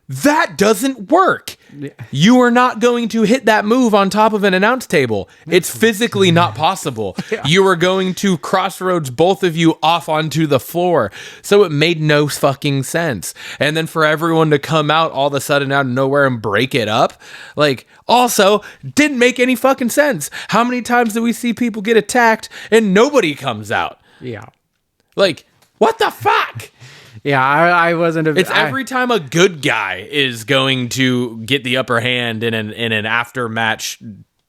That doesn't work. Yeah. You are not going to hit that move on top of an announce table. It's physically not possible. Yeah. You are going to Crossroads both of you off onto the floor. So it made no fucking sense. And then for everyone to come out all of a sudden out of nowhere and break it up, like, also didn't make any fucking sense. How many times do we see people get attacked and nobody comes out? Yeah. Like, what the fuck? Yeah, I wasn't. It's every time a good guy is going to get the upper hand in an after match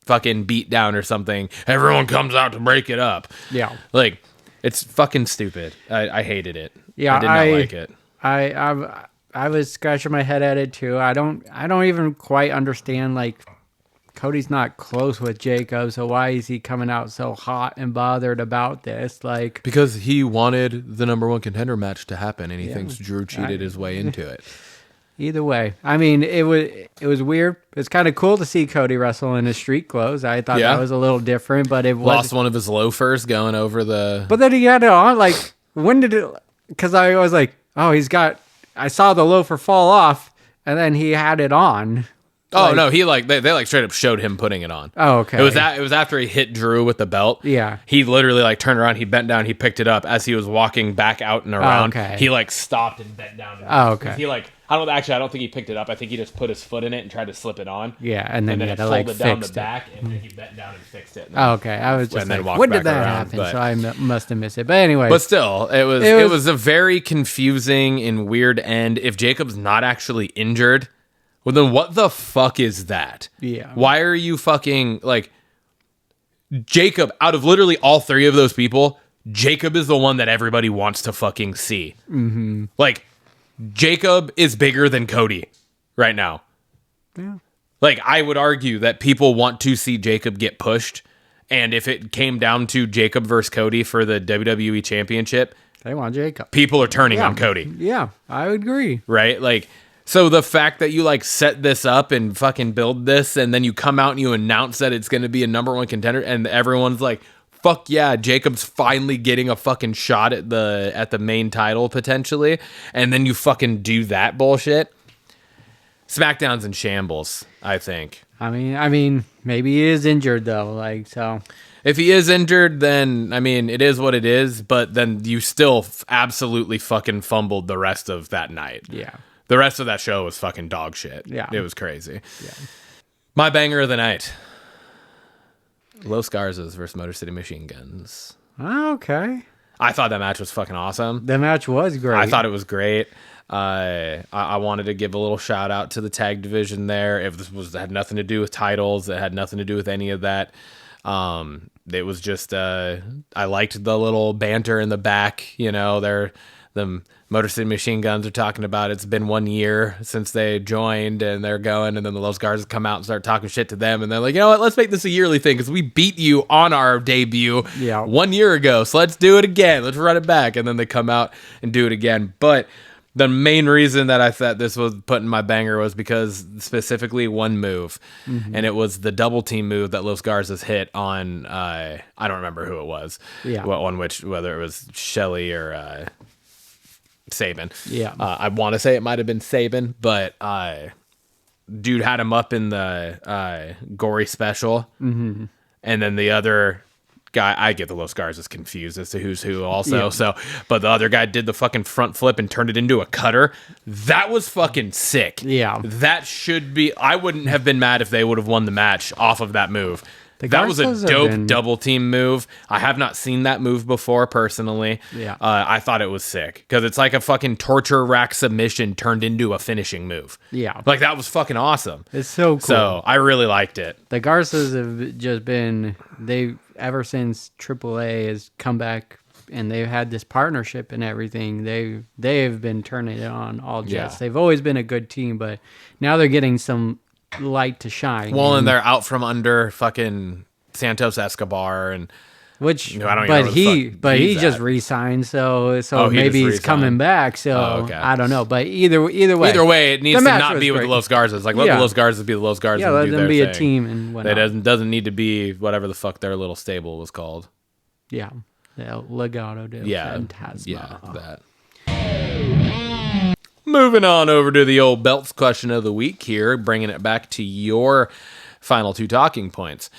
fucking beatdown or something, everyone comes out to break it up. Yeah, like, it's fucking stupid. I hated it. Yeah, I did not like it. I was scratching my head at it too. I don't even quite understand, like, Cody's not close with Jacob, so why is he coming out so hot and bothered about this? Like, because he wanted the number one contender match to happen, and he thinks Drew cheated his way into it. Either way, I mean, it was weird. It's kind of cool to see Cody wrestle in his street clothes. I thought that was a little different, but it lost one of his loafers going over the. But then he had it on. Like, when did it? Because I was like, oh, I saw the loafer fall off, and then he had it on. Oh, no, he they straight up showed him putting it on. Oh, okay. It was after he hit Drew with the belt. Yeah. He literally turned around, he bent down, he picked it up as he was walking back out and around. Oh, okay. He stopped and bent down. Oh, okay. He I don't think he picked it up. I think he just put his foot in it and tried to slip it on. Yeah, and then he had to folded down the it. back, and then he bent down and fixed it. Oh, okay. I was just like, when did that happen? So I must have missed it. But anyway. But still, it was a very confusing and weird end. If Jacob's not actually injured, well, then what the fuck is that? Yeah. Why are you fucking, like, Jacob, out of literally all three of those people, Jacob is the one that everybody wants to fucking see. Mm-hmm. Like, Jacob is bigger than Cody right now. Yeah. Like, I would argue that people want to see Jacob get pushed. And if it came down to Jacob versus Cody for the WWE Championship, they want Jacob. People are turning on Cody. Yeah, I would agree. Right? Like, so the fact that you set this up and fucking build this, and then you come out and you announce that it's going to be a number one contender, and everyone's like, fuck yeah, Jacob's finally getting a fucking shot at the main title potentially, and then you fucking do that bullshit. SmackDown's in shambles, I think. I mean, maybe he is injured though, like, so. If he is injured, then, I mean, it is what it is, but then you still absolutely fucking fumbled the rest of that night. Yeah. The rest of that show was fucking dog shit. Yeah. It was crazy. Yeah. My banger of the night. Los Garzas versus Motor City Machine Guns. Oh, okay. I thought that match was fucking awesome. The match was great. I thought it was great. I wanted to give a little shout out to the tag division there. If this had nothing to do with titles, it had nothing to do with any of that. It was just I liked the little banter in the back. You know, the Motor City Machine Guns are talking about it's been 1 year since they joined and they're going, and then the Los Gardas come out and start talking shit to them, and they're like, you know what, let's make this a yearly thing because we beat you on our debut 1 year ago, so let's do it again, let's run it back. And then they come out and do it again. But the main reason that I thought this was put in my banger was because specifically one move, and it was the double team move that Los Gardas hit on, I don't remember who it was, whether it was Shelly or Saban. I want to say it might have been Saban, but dude had him up in the gory special, and then the other guy, I get the Los Gardas confused as to who's who also. But the other guy did the fucking front flip and turned it into a cutter. That was fucking sick. That should be. I wouldn't have been mad if they would have won the match off of that move. That was a dope double team move. I have not seen that move before personally. I thought it was sick because it's like a fucking torture rack submission turned into a finishing move. Like that was fucking awesome. It's so cool. So I really liked it. The Garças have just been, ever since AAA has come back and they've had this partnership and everything, they've been turning it on all jets. They've always been a good team, but now they're getting some light to shine. Well, and they're out from under fucking Santos Escobar, and which, I don't even know but he just re-signed, so maybe he's coming back. So I don't know, but either way, it needs to not be with the Los Gardas. Like let the Los Gardas be the Los Gardas. Yeah, let them be a team and whatnot. It doesn't need to be whatever the fuck their little stable was called. Yeah, Legado del Fantasma. Yeah, that. Moving on over to the old belts question of the week here, bringing it back to your final two talking points.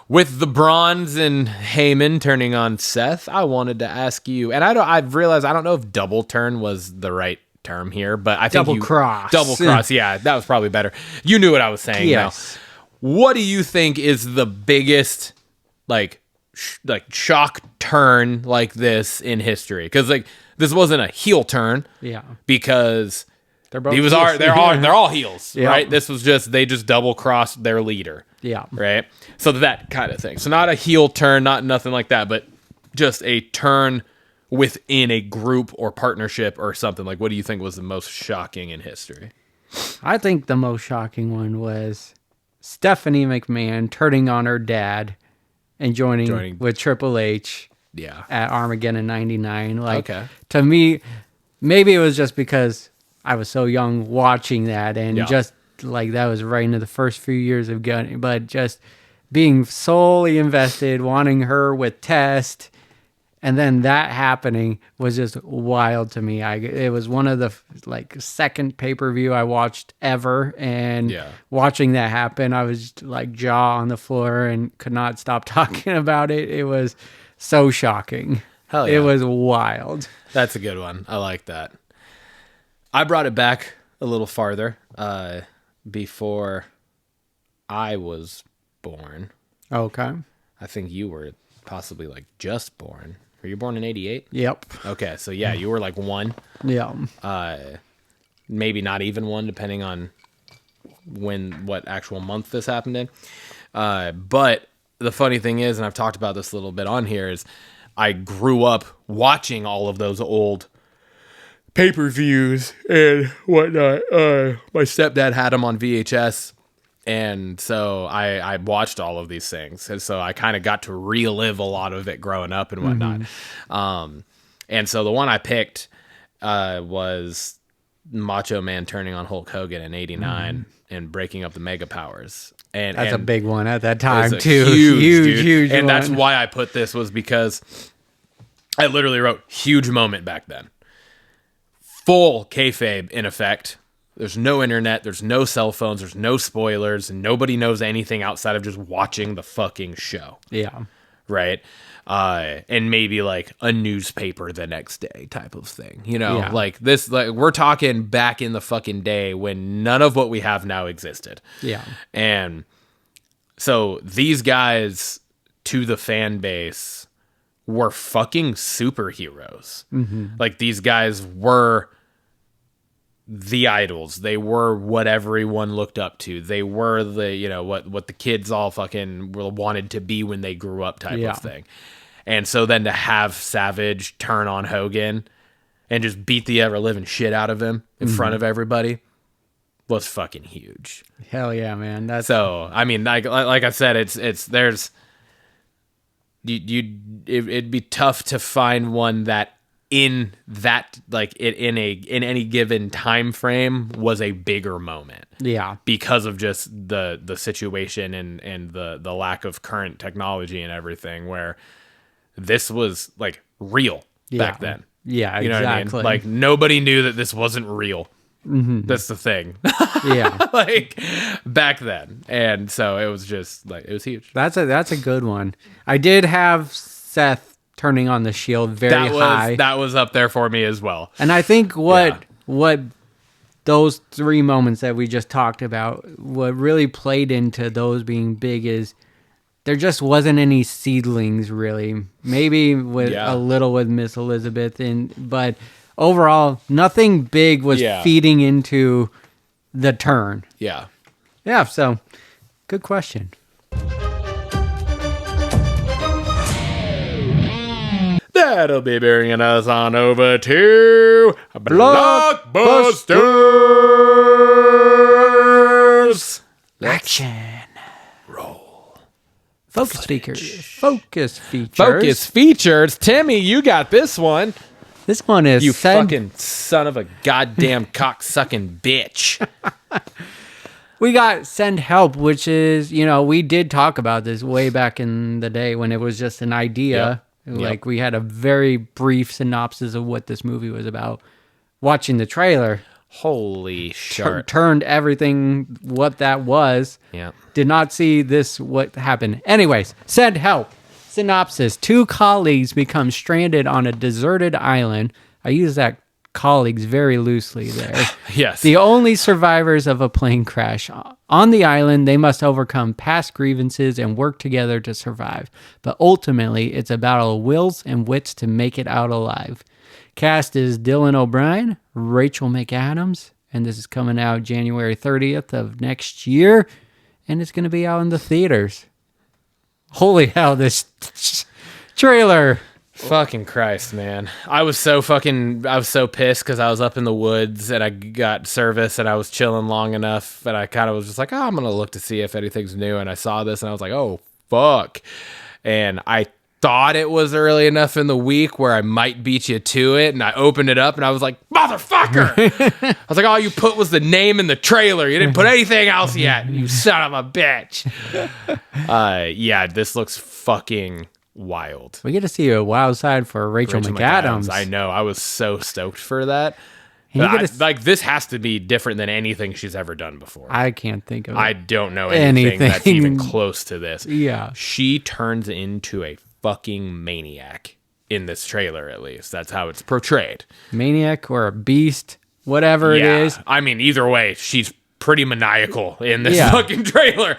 With the bronze and Heyman turning on Seth, I wanted to ask you, and I've realized I don't know if double turn was the right term here, but I think double cross, yeah, that was probably better. You knew what I was saying. Yes. Now, what do you think is the biggest like shock turn like this in history? Because like this wasn't a heel turn, because they're both they're all heels, right? This was just they just double crossed their leader, right? So that kind of thing. So not a heel turn, not nothing like that, but just a turn within a group or partnership or something. Like, what do you think was the most shocking in history? I think the most shocking one was Stephanie McMahon turning on her dad and joining with Triple H. At Armageddon 99. Like, to me, maybe it was just because I was so young watching that, and just like that was right into the first few years of gunning, but just being solely invested, wanting her with Test, and then that happening was just wild to me. It was one of the second pay-per-view I watched ever, and watching that happen, I was like jaw on the floor and could not stop talking about it. It was so shocking. Hell yeah. It was wild. That's a good one. I like that. I brought it back a little farther before I was born. Okay. I think you were possibly like just born. Were you born in 88? Yep. Okay, so yeah, you were like one. Yeah. Maybe not even one, depending on what actual month this happened in. But the funny thing is, and I've talked about this a little bit on here, is I grew up watching all of those old pay-per-views and whatnot. My stepdad had them on VHS, and so I watched all of these things, and so I kind of got to relive a lot of it growing up and whatnot. And so the one I picked was Macho Man turning on Hulk Hogan in '89 and breaking up the Mega Powers. And that's a big one at that time too. Huge. And one. that's why I put this, was because I literally wrote huge moment back then. Full kayfabe in effect. There's no internet, there's no cell phones, there's no spoilers, and nobody knows anything outside of just watching the fucking show. Yeah. Right? And maybe like a newspaper the next day type of thing. You know, like this, like we're talking back in the fucking day when none of what we have now existed. Yeah. And so these guys to the fan base were fucking superheroes. Like these guys were the idols. They were what everyone looked up to. They were the, what the kids all fucking wanted to be when they grew up type of thing. And so then to have Savage turn on Hogan and just beat the ever living shit out of him in front of everybody was fucking huge. Hell yeah, man. That's So I mean, like I said, it'd be tough to find one that in any given time frame was a bigger moment. yeah. Because of just the situation and the lack of current technology and everything, where this was like real back then. Yeah, You know exactly. what I mean? Like nobody knew that this wasn't real. That's the thing. Yeah. Like back then. And so it was just like, it was huge. That's a good one. I did have Seth turning on the shield very high. That was up there for me as well. And I think what those three moments that we just talked about, what really played into those being big is there just wasn't any seedlings really. Maybe with a little with Miss Elizabeth, but overall nothing big was feeding into the turn. Yeah. Yeah, so good question. That'll be bringing us on over to Blockbusters. Action. Roll. Focus features. Focus features. Focus features. Timmy, you got this one. This one is You fucking son of a goddamn cocksucking bitch. We got Send Help, which is, we did talk about this way back in the day when it was just an idea. Like we had a very brief synopsis of what this movie was about. Watching the trailer, Holy shit. turned everything what that was. Yeah. Did not see this what happened. Anyways, Send Help. Synopsis: 2 colleagues become stranded on a deserted island. I use that colleagues very loosely there. Yes. The only survivors of a plane crash. On the island, they must overcome past grievances and work together to survive. But ultimately, it's a battle of wills and wits to make it out alive. Cast is Dylan O'Brien, Rachel McAdams, and this is coming out January 30th of next year, and it's going to be out in the theaters. Holy hell, this trailer. Fucking Christ, man. I was so pissed because I was up in the woods and I got service and I was chilling long enough and I kind of was just like, oh, I'm going to look to see if anything's new. And I saw this and I was like, oh, fuck. And I thought it was early enough in the week where I might beat you to it. And I opened it up and I was like, motherfucker. I was like, all you put was the name in the trailer. You didn't put anything else yet. You son of a bitch. Yeah, this looks fucking wild. We get to see a wild side for Rachel McAdams. I know. I was so stoked for that. And Like, this has to be different than anything she's ever done before. I can't think of it. I don't know anything that's even close to this. Yeah. She turns into a fucking maniac in this trailer, at least. That's how it's portrayed. Maniac or a beast, whatever it is. I mean, either way, she's pretty maniacal in this Yeah. fucking trailer.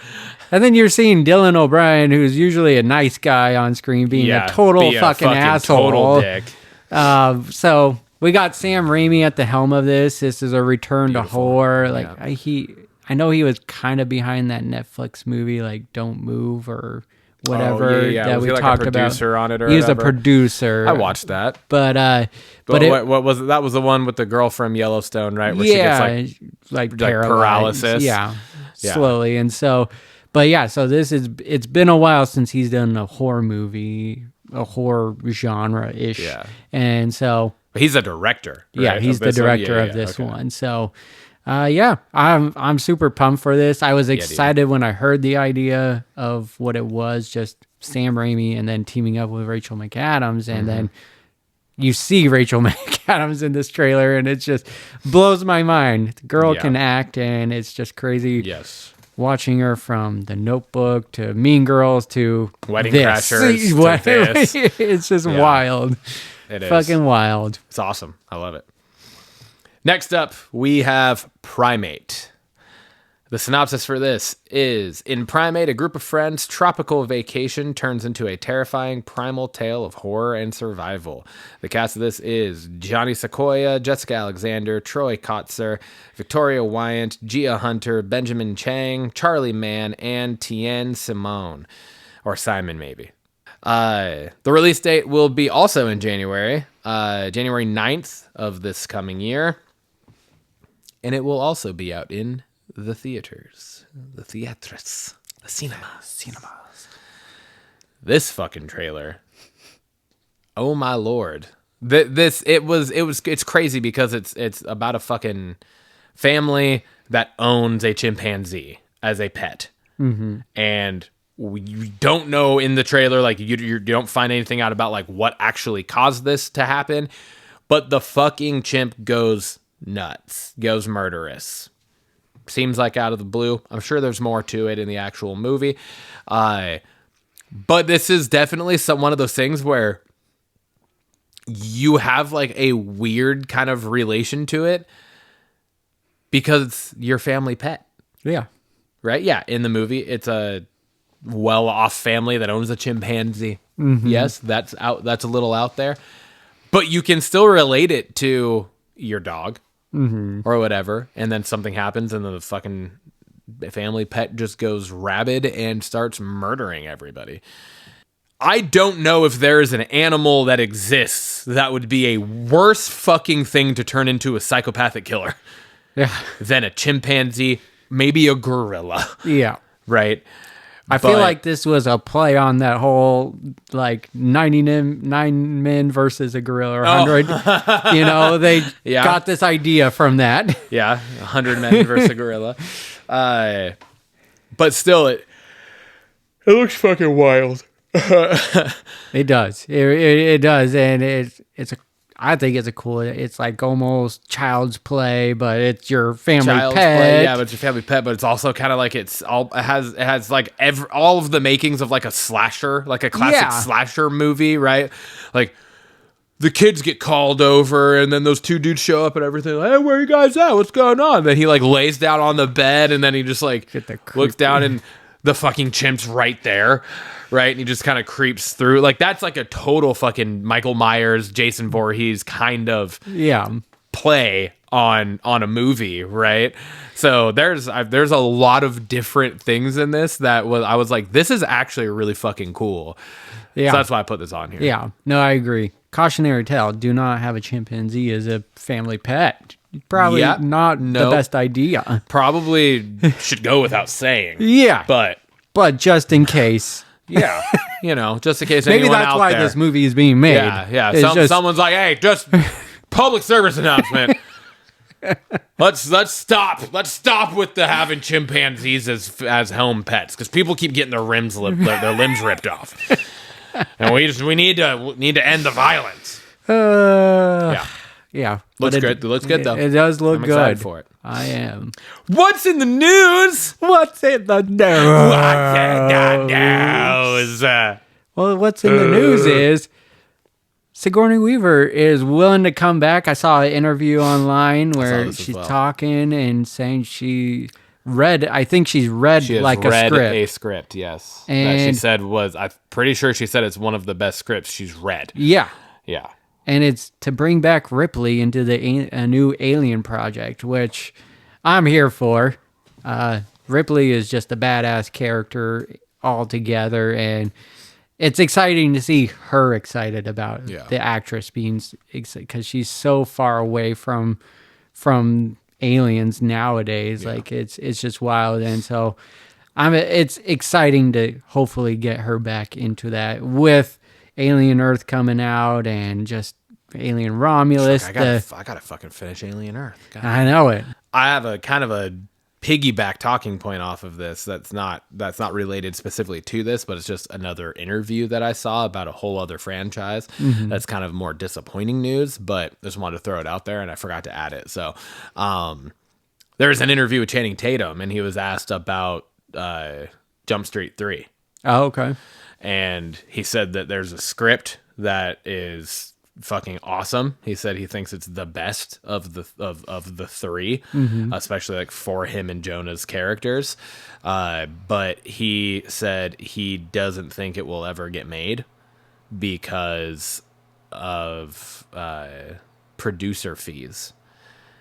And then you're seeing Dylan O'Brien, who's usually a nice guy on screen, being a total fucking asshole. Total dick. So we got Sam Raimi at the helm of this. This is a return to horror. Like I know he was kind of behind that Netflix movie, like Don't Move or whatever that was we he like talked a producer about. on it or He was a whatever? producer. I watched that. But what was it? That was the one with the girl from Yellowstone, right? Where she gets like paralysis. Slowly. And so, but yeah, so it's been a while since he's done a horror movie, a horror genre-ish. Yeah. And so, But he's a director. Right? yeah, he's the director of this one. So, I'm super pumped for this. I was excited when I heard the idea of what it was, just Sam Raimi and then teaming up with Rachel McAdams, and then you see Rachel McAdams in this trailer, and it just blows my mind. The girl can act, and it's just crazy. Yes. Watching her from The Notebook to Mean Girls to Wedding this. Crashers to this. It's just wild. It is. Fucking wild. It's awesome. I love it. Next up, we have Primate. The synopsis for this is, in Primate, a group of friends' tropical vacation turns into a terrifying primal tale of horror and survival. The cast of this is Johnny Sequoia, Jessica Alexander, Troy Kotzer, Victoria Wyant, Gia Hunter, Benjamin Chang, Charlie Mann, and Tien Simone. Or Simon, maybe. The release date will be also in January, January 9th of this coming year. And it will also be out in the theaters, the cinemas. This fucking trailer. Oh my Lord. It's crazy because it's about a fucking family that owns a chimpanzee as a pet. Mm-hmm. And you don't know in the trailer, like you don't find anything out about like what actually caused this to happen, but the fucking chimp goes nuts, goes murderous. Seems like out of the blue. I'm sure there's more to it in the actual movie. But this is definitely one of those things where you have like a weird kind of relation to it because it's your family pet. Yeah. Right? Yeah. In the movie, it's a well-off family that owns a chimpanzee. Mm-hmm. Yes, that's a little out there. But you can still relate it to your dog or whatever. And then something happens and the fucking family pet just goes rabid and starts murdering everybody. I don't know if there is an animal that exists that would be a worse fucking thing to turn into a psychopathic killer than a chimpanzee, maybe a gorilla. Yeah. Right? I feel like this was a play on that whole, like, 99 men versus a gorilla or 100. You know, they got this idea from that. Yeah, 100 men versus a gorilla. But still, it looks fucking wild. It does. It does, and I think it's a cool. It's like almost child's play, but it's your family pet. Play, yeah, but it's your family pet. But it's also kind of like it has like all of the makings of like a slasher, like a classic slasher movie, right? Like the kids get called over, and then those two dudes show up and everything. Like, hey, where are you guys at? What's going on? Then he like lays down on the bed, and then he just like looks down, and the fucking chimp's right there. Right, and he just kind of creeps through. Like that's like a total fucking Michael Myers, Jason Voorhees kind of play on a movie, right? So there's a lot of different things in this I was like, this is actually really fucking cool. Yeah, so that's why I put this on here. Yeah, no, I agree. Cautionary tale: do not have a chimpanzee as a family pet. Probably not the best idea. Probably should go without saying. Yeah, but just in case. Yeah, you know, just in case maybe anyone that's out why there. This movie is being made. Yeah. Someone's like, hey, just public service announcement. Let's stop with the having chimpanzees as home pets because people keep getting their limbs ripped off, and we need to end the violence. Yeah. Looks good. It looks good though. It does look good. I'm excited for it. I am. What's in the news? What's in the news? Well, what's in the news is Sigourney Weaver is willing to come back. I saw an interview online where she's talking and saying she read. I think she's read like a script. A script, yes. And that she said I'm pretty sure she said it's one of the best scripts she's read. Yeah. Yeah. And it's to bring back Ripley into a new Alien project, which I'm here for. Ripley is just a badass character altogether, and it's exciting to see her excited about the actress being excited because she's so far away from aliens nowadays. Yeah. Like it's just wild, and so it's exciting to hopefully get her back into that with Alien Earth coming out and just Alien Romulus. I gotta fucking finish Alien Earth. God. I know it. I have a kind of a piggyback talking point off of this that's not related specifically to this, but it's just another interview that I saw about a whole other franchise. That's kind of more disappointing news, but I just wanted to throw it out there and I forgot to add it. So there's an interview with Channing Tatum and he was asked about Jump Street 3. Oh, okay. And he said that there's a script that is fucking awesome. He said he thinks it's the best of the three, especially like for him and Jonah's characters. But he said he doesn't think it will ever get made because of producer fees.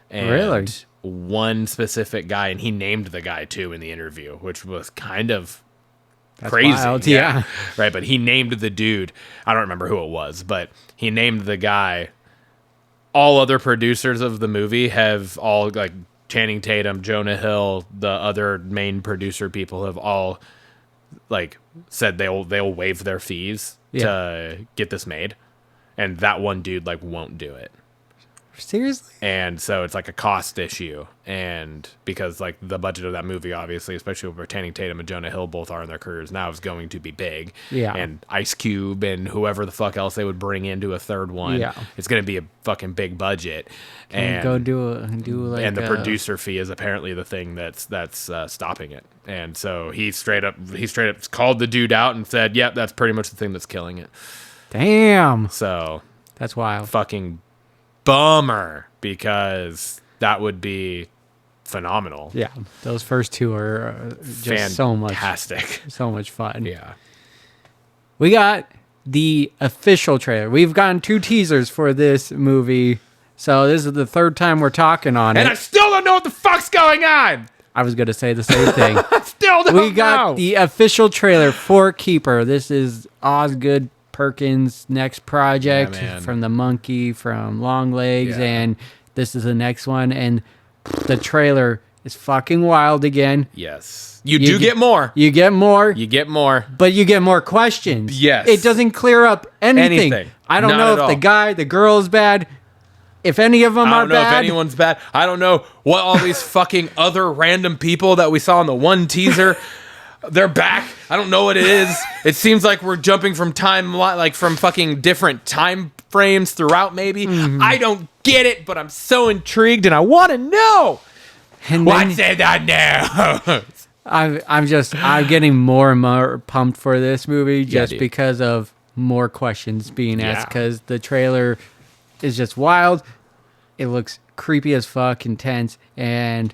And really? One specific guy, and he named the guy too in the interview, which was kind of crazy. Wild, yeah. Right, but he named the dude. I don't remember who it was, but he named the guy. All other producers of the movie have all, like, Channing Tatum, Jonah Hill, the other main producer people have all, like, said they'll waive their fees to get this made, and that one dude, like, won't do it. Seriously? And so it's like a cost issue, and because, like, the budget of that movie, obviously, especially where Channing Tatum and Jonah Hill both are in their careers now, is going to be big. Yeah. And Ice Cube and whoever the fuck else they would bring into a third one, Yeah. it's going to be a fucking big budget. And go do like and the producer fee is apparently the thing that's stopping it. And so he straight up called the dude out and said, "Yep, that's pretty much the thing that's killing it." Damn. So That's wild. fucking bummer, because that would be phenomenal. Yeah, those first two are just Fantastic. so much fun. Yeah. We got the official trailer. We've gotten 2 teasers for this movie, so this is the 3rd time we're talking on And it. I still don't know what the fuck's going on. I was going to say the same thing. I still don't We got know. the official trailer for Keeper. This is Osgood Perkins' next project, Yeah, man. from The Monkey, from Long Legs, Yeah. and this is the next one. And the trailer is fucking wild again. Yes. You do get more. You get more. You get more. But you get more questions. Yes. It doesn't clear up anything. I don't Not know at if the all. guy, the girl is bad. If any of them I are don't know bad. if anyone's bad. I don't know what all these fucking other random people that we saw in the one teaser, they're back. I don't know what it is. It seems like we're jumping from from fucking different time frames throughout, maybe. I don't get it, but I'm so intrigued and I want to know. And What's then it I know? I'm getting more and more pumped for this movie just dude. because of more questions being asked, Yeah. because the trailer is just wild. It looks creepy as fuck, intense, and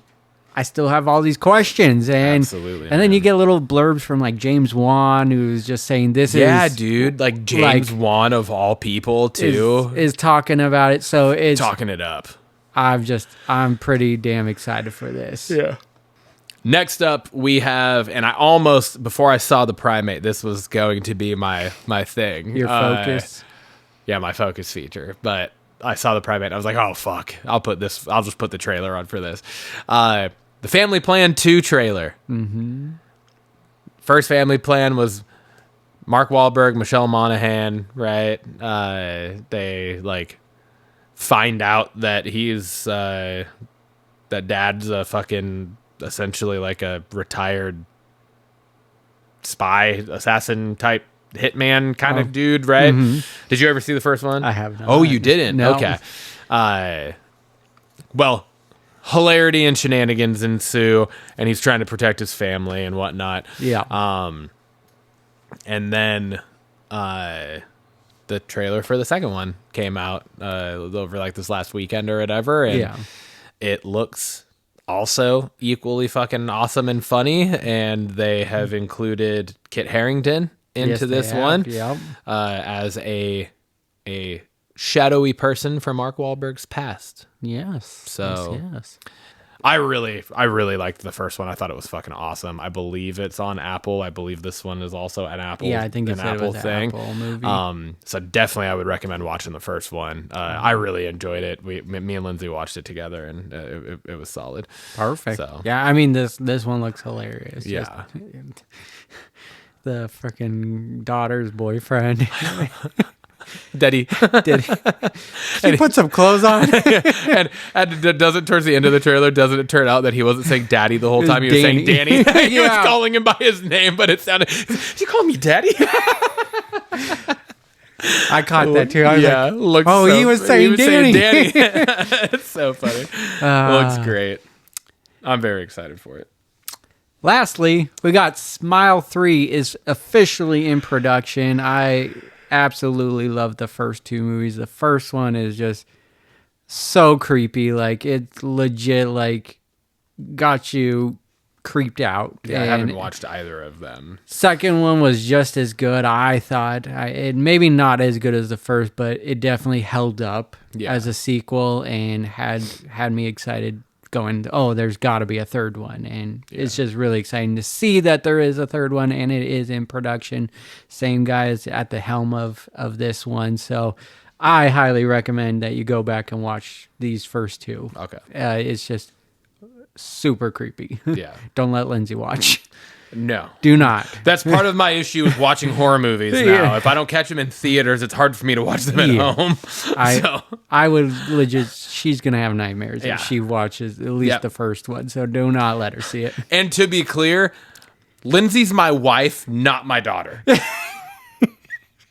I still have all these questions. And Absolutely, and then man. you get little blurbs from like James Wan, who's just saying this Yeah, is dude. Like James Wan of all people, too. is talking about it. So it's talking it up. I'm pretty damn excited for this. Yeah. Next up, we have, and I almost, before I saw the Primate, this was going to be my thing. Your focus. Yeah, my focus feature. But I saw the Primate, and I was like, oh, fuck. I'll just put the trailer on for this. The Family Plan 2 trailer. Mm-hmm. First Family Plan was Mark Wahlberg, Michelle Monaghan, right? They, like, find out that that dad's a fucking, essentially like a retired spy, assassin type hitman kind of dude, right? Did you ever see the first one? I have not. Oh, you didn't? No. Okay. Well, hilarity and shenanigans ensue, and he's trying to protect his family and whatnot. Yeah. And then the trailer for the second one came out over like this last weekend or whatever, and Yeah. it looks also equally fucking awesome and funny, and they have included Kit Harington into Yes, they this have. one Yep. as a shadowy person from Mark Wahlberg's past. Yes. So- yes. I really liked the first one. I thought it was fucking awesome. I believe it's on Apple. I believe this one is also an Apple. Yeah, I think an it said it Apple was an thing. Apple movie. So definitely, I would recommend watching the first one. I really enjoyed it. Me and Lindsay watched it together, and it was solid. Perfect. So- Yeah, I mean this one looks hilarious. Yeah. Just, the freaking daughter's boyfriend. Daddy, He put some clothes on. and does it towards the end of the trailer? Doesn't it turn out that he wasn't saying Daddy the whole was time? He was saying Danny. Danny. He was Yeah. calling him by his name, but it sounded. Did you call me Daddy? I caught that too. I was yeah, like, looks oh, so- he was saying Danny. It's so funny. Looks great. I'm very excited for it. Lastly, we got Smile 3 is officially in production. I absolutely love the first 2 movies. The first one is just so creepy. Like, it's legit, like, got you creeped out. Yeah, I And haven't watched either of them. second one was just as good, I thought. It maybe not as good as the first, but it definitely held up Yeah. as a sequel and had me excited going, oh, there's got to be a third one. And it's just really exciting to see that there is a third one and it is in production. Same guy is at the helm of this one. So I highly recommend that you go back and watch these first two. Okay. It's just super creepy. Yeah. Don't let Lindsay watch. No. Do not. That's part of my issue with watching horror movies now. Yeah. If I don't catch them in theaters, it's hard for me to watch them at home. I would legit, she's going to have nightmares Yeah. if she watches at least the first one. So do not let her see it. And to be clear, Lindsay's my wife, not my daughter.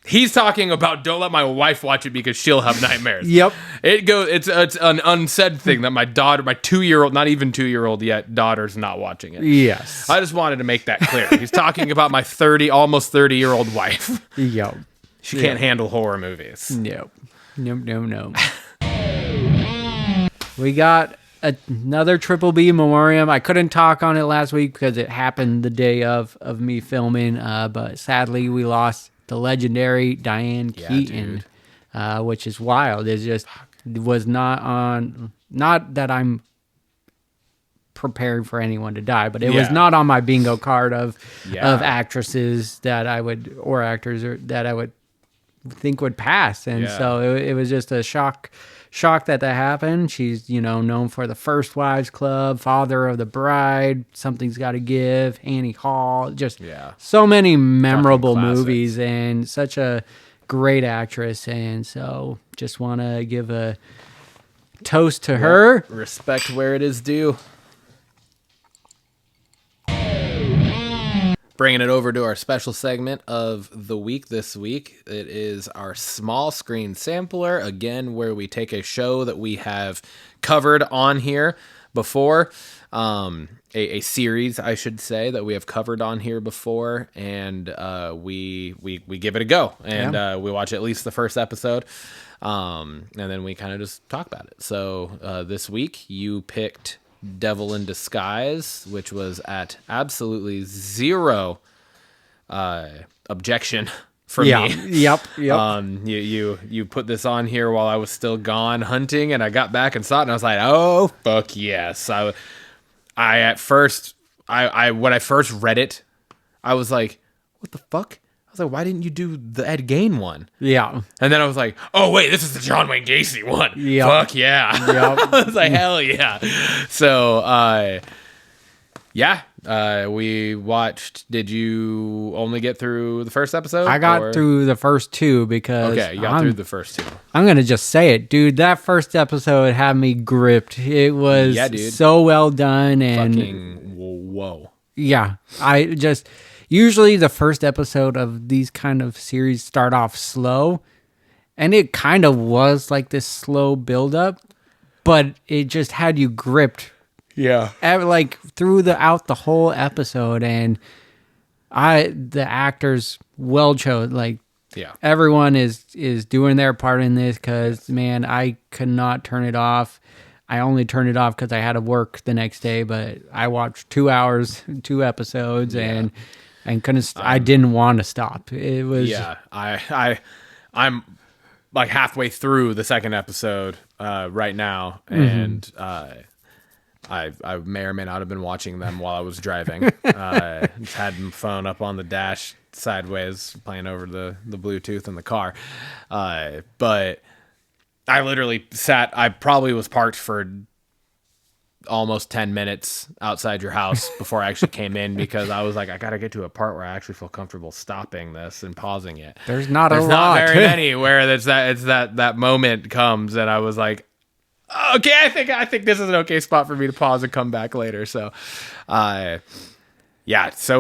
He's talking about don't let my wife watch it because she'll have nightmares. Yep. It's an unsaid thing that my daughter, my 2-year-old, not even 2-year-old yet, daughter's not watching it. Yes. I just wanted to make that clear. He's talking about my almost 30-year-old wife. Yep. She can't handle horror movies. Nope. No. We got another Triple B Memoriam. I couldn't talk on it last week because it happened the day of me filming, but sadly we lost the legendary Diane Keaton, which is wild. It just was not that I'm prepared for anyone to die, but it was not on my bingo card of actresses that I would, or actors that I would think would pass. And so it was just a shock that happened. She's, known for the First Wives Club, Father of the Bride, Something's Gotta Give, Annie Hall, just so many memorable movies and such a great actress. And so just want to give a toast to her. Respect where it is due. Bringing it over to our special segment of the week this week. It is our small screen sampler, again, where we take a show that we have covered on here before, a series, I should say, that we have covered on here before, and we give it a go, and we watch at least the first episode, and then we kind of just talk about it. So this week, you picked Devil in Disguise, which was at absolutely zero objection from me. Yep. You put this on here while I was still gone hunting, and I got back and saw it, and I was like, oh fuck yes. I at first when I first read it, I was like, what the fuck? I was like, why didn't you do the Ed Gein one? Yeah. And then I was like, oh, wait, this is the John Wayne Gacy one. Yep. Fuck yeah. Yep. I was like, hell yeah. So, we watched. Did you only get through the first episode? I got through the first two because... Okay, you got through the first two. I'm going to just say it, dude. That first episode had me gripped. It was so well done. And fucking whoa. Yeah. Usually the first episode of these kind of series start off slow, and it kind of was like this slow buildup, but it just had you gripped. Yeah. Like throughout the whole episode, and the actors well chose. Like, everyone is doing their part in this because, man, I could not turn it off. I only turned it off because I had to work the next day, but I watched 2 hours, 2 episodes, and couldn't. I didn't want to stop. It was I'm like halfway through the second episode right now, and I may or may not have been watching them while I was driving. Just had my phone up on the dash sideways, playing over the Bluetooth in the car. But I literally sat. I probably was parked for almost 10 minutes outside your house before I actually came in, because I was like, I gotta get to a part where I actually feel comfortable stopping this and pausing it. There's not very many where it's that moment comes, and I was like, okay, I think this is an okay spot for me to pause and come back later. So so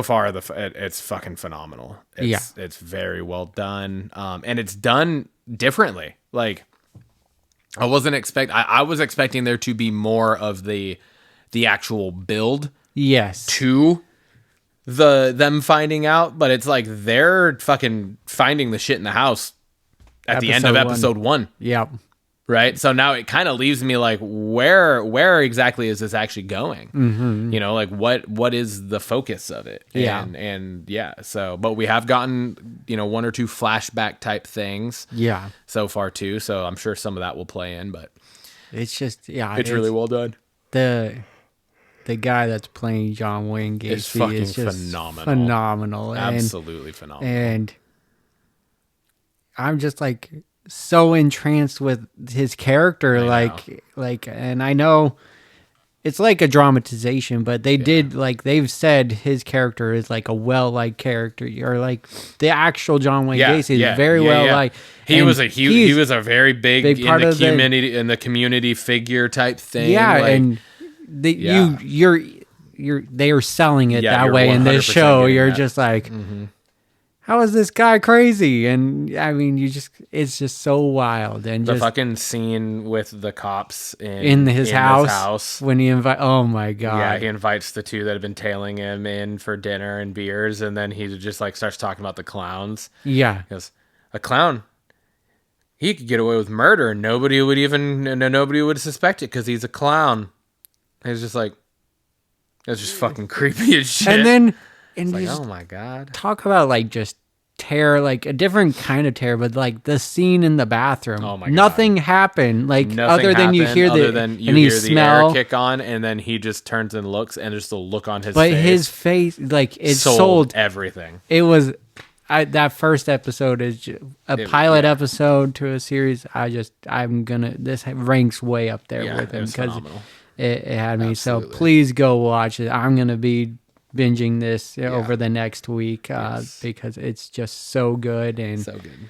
far it's fucking phenomenal. It's very well done, and it's done differently. Like, I wasn't I was expecting there to be more of the actual build to them finding out, but it's like they're fucking finding the shit in the house at the end of episode 1. Yep. Right? So now it kind of leaves me like, where exactly is this actually going? Mm-hmm. Like what is the focus of it? So, but we have gotten, 1 or 2 flashback type things so far too. So I'm sure some of that will play in, but it's just, it's really well done. the guy that's playing John Wayne Gacy It's fucking is just phenomenal. Absolutely phenomenal. And I'm just like so entranced with his character, and I know it's like a dramatization, but they did they've said his character is like a well-liked character, or like the actual John Wayne Gacy is very well-liked. He was a very big part of the community figure type thing. Yeah, and they are selling it that way in this show. You're just like, how is this guy crazy? And I mean, it's just so wild. And the just fucking scene with the cops in his house when he oh my God. Yeah, he invites the two that have been tailing him in for dinner and beers, and then he just like starts talking about the clowns. Yeah. He goes, a clown, he could get away with murder and nobody would suspect it because he's a clown. And it's just like, it's just fucking creepy as shit. And then, like, oh my God. Talk about like just terror, like a different kind of terror, but like the scene in the bathroom. Oh my God. Nothing happened. Other than you hear the air kick on, and then he just turns and looks, and there's the look on his face. But his face, like it sold everything. It was that first episode is a pilot episode to a series. This ranks way up there with him because it had me. Absolutely. So please go watch it. I'm gonna be binging this over the next week because it's just so good, and so good.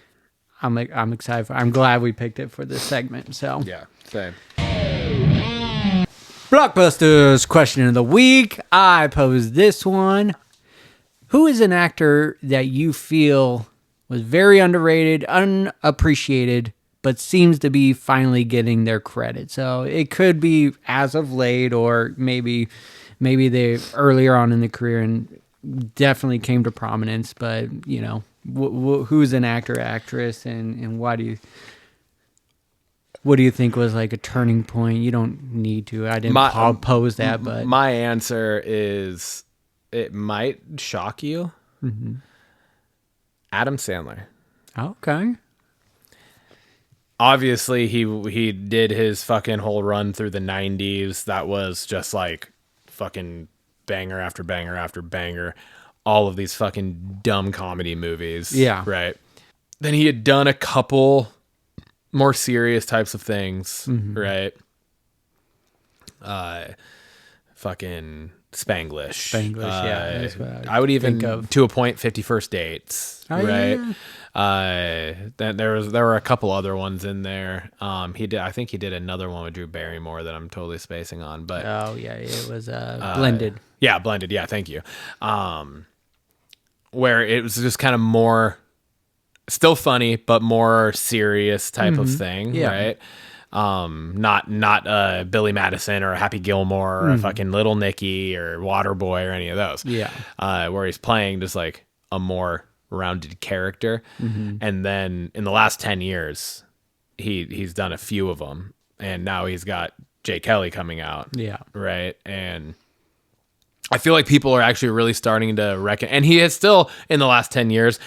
I'm excited. I'm glad we picked it for this segment. So yeah, same. Blockbusters question of the week. I posed this one. Who is an actor that you feel was very underrated, unappreciated, but seems to be finally getting their credit? So it could be as of late, or maybe they earlier on in the career and definitely came to prominence. But who's an actor, actress, and what do you think was like a turning point? You don't need to. I didn't pose that, but my answer is, it might shock you. Mm-hmm. Adam Sandler. Okay. Obviously, he did his fucking whole run through the 90s. That was just like fucking banger after banger after banger. All of these fucking dumb comedy movies. Yeah. Right. Then he had done a couple more serious types of things. Mm-hmm. Right. Fucking Spanglish. That's what I would even think of. To a point, 50 First Dates. Oh, right. Yeah. There were a couple other ones in there. I think he did another one with Drew Barrymore that I'm totally spacing on. But it was Blended. Yeah, Blended. Yeah, thank you. Where it was just kind of more, still funny, but more serious type of thing, right? Not Billy Madison or Happy Gilmore or a fucking Little Nicky or Waterboy or any of those. Yeah. Where he's playing just like a more rounded character. Mm-hmm. And then in the last 10 years, he's done a few of them. And now he's got Jay Kelly coming out. Yeah. Right. And I feel like people are actually really starting to reckon. And he has still, in the last 10 years,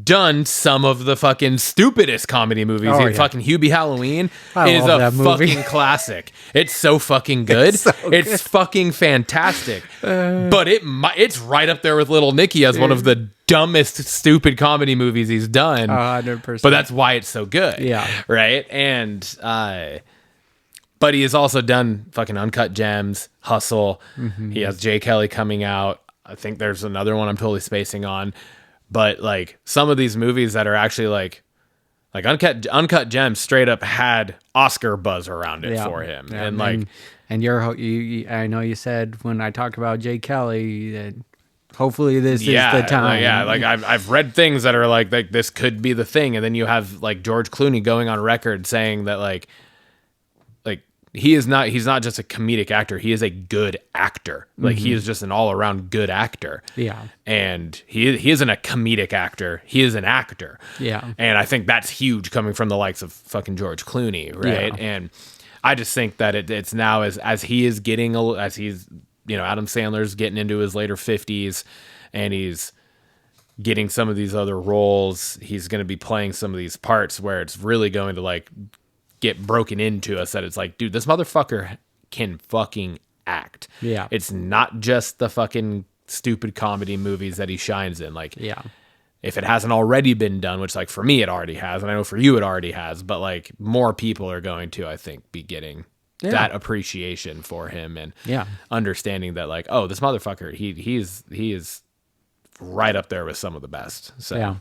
done some of the fucking stupidest comedy movies. Fucking Hubie Halloween is a fucking classic. It's so fucking good. It's fucking fantastic. But it's right up there with Little Nicky as one of the dumbest stupid comedy movies he's done. 100%. But that's why it's so good. Yeah. Right? And but he has also done fucking Uncut Gems, Hustle. Mm-hmm. He has Jay Kelly coming out. I think there's another one I'm totally spacing on. But like some of these movies that are actually like Uncut Gems straight up had Oscar buzz around it for him. Yeah, and I know you said when I talked about Jay Kelly that hopefully this is the time. I've read things that are like this could be the thing, and then you have like George Clooney going on record saying that like he's not just a comedic actor, he is a good actor. Like he is just an all around good actor. Yeah. And he isn't a comedic actor, he is an actor. Yeah. And I think that's huge coming from the likes of fucking George Clooney, right? Yeah. And I just think that it's now as he is getting, as he's, Adam Sandler's getting into his later 50s and he's getting some of these other roles, he's going to be playing some of these parts where it's really going to like get broken into us, that it's like, dude, this motherfucker can fucking act. Yeah. It's not just the fucking stupid comedy movies that he shines in. Like, Yeah. if it hasn't already been done, which like for me it already has, and I know for you it already has, but like more people are going to, I think, be getting that appreciation for him and understanding that like, oh, this motherfucker, he is right up there with some of the best. So Yeah.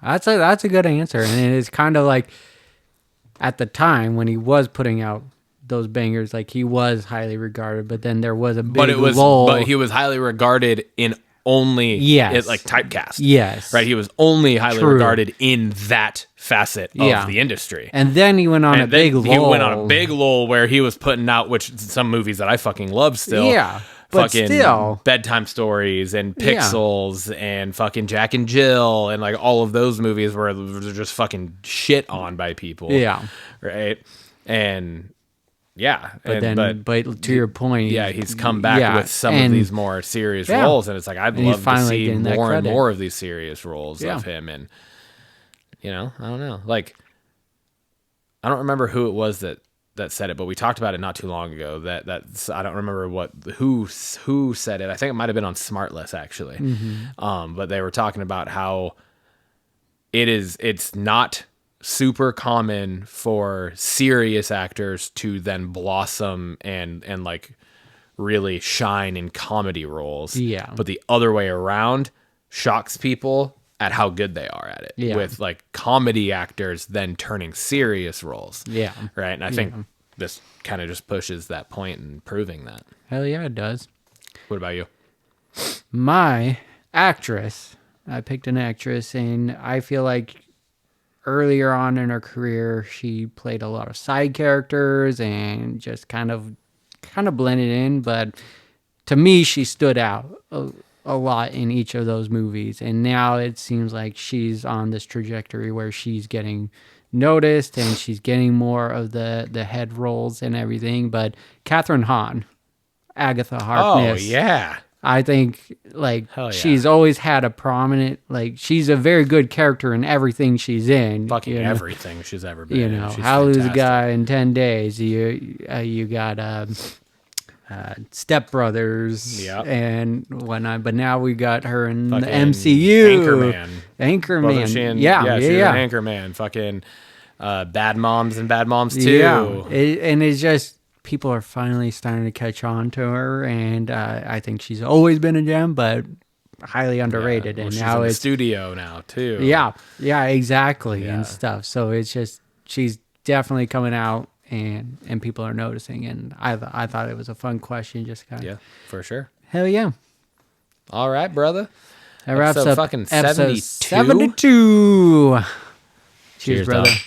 That's a good answer. And it's kind of like at the time when he was putting out those bangers, like he was highly regarded, but then there was a big lull. But he was highly regarded in only like typecast. Yes. Right. He was only highly regarded in that facet of the industry. And then he went on a big lull. He went on a big lull where he was putting out, which some movies that I fucking love still. Yeah. But fucking still, Bedtime Stories and Pixels and fucking Jack and Jill and like all of those movies where they're just fucking shit on by people. Yeah. Right. And yeah, but to your point, he's come back with some of these more serious roles, and it's like I'd love to see more and more of these serious roles of him. And I don't know, like I don't remember who it was that said it, but we talked about it not too long ago. That's I don't remember who said it. I think it might have been on Smartless actually, but they were talking about how it's not super common for serious actors to then blossom and like really shine in comedy roles. Yeah. But the other way around shocks people at how good they are at it. Yeah. With like comedy actors then turning serious roles. Yeah. Right. And I think this kind of just pushes that point and proving that. Hell yeah, it does. What about you? My actress. I picked an actress, and I feel like earlier on in her career, she played a lot of side characters and just kind of blended in. But to me, she stood out a lot in each of those movies. And now it seems like she's on this trajectory where she's getting noticed and she's getting more of the head roles and everything. But Catherine Hahn, Agatha Harkness. Oh, yeah. I think she's always had a prominent, she's a very good character in everything she's in. Fucking everything she's ever been in. How to Lose a Guy in 10 Days. You got Step Brothers and whatnot, but now we got her in the MCU. Anchorman. She was an Anchorman. Fucking Bad Moms and Bad Moms 2. Yeah, and it's just, people are finally starting to catch on to her, and I think she's always been a gem, but highly underrated. And she's now in it's the studio now too. Yeah, exactly, and stuff. So it's just, she's definitely coming out, and people are noticing. And I thought it was a fun question, just kind of for sure. Hell yeah! All right, brother. That wraps up fucking episode 72. Cheers, brother. Dog.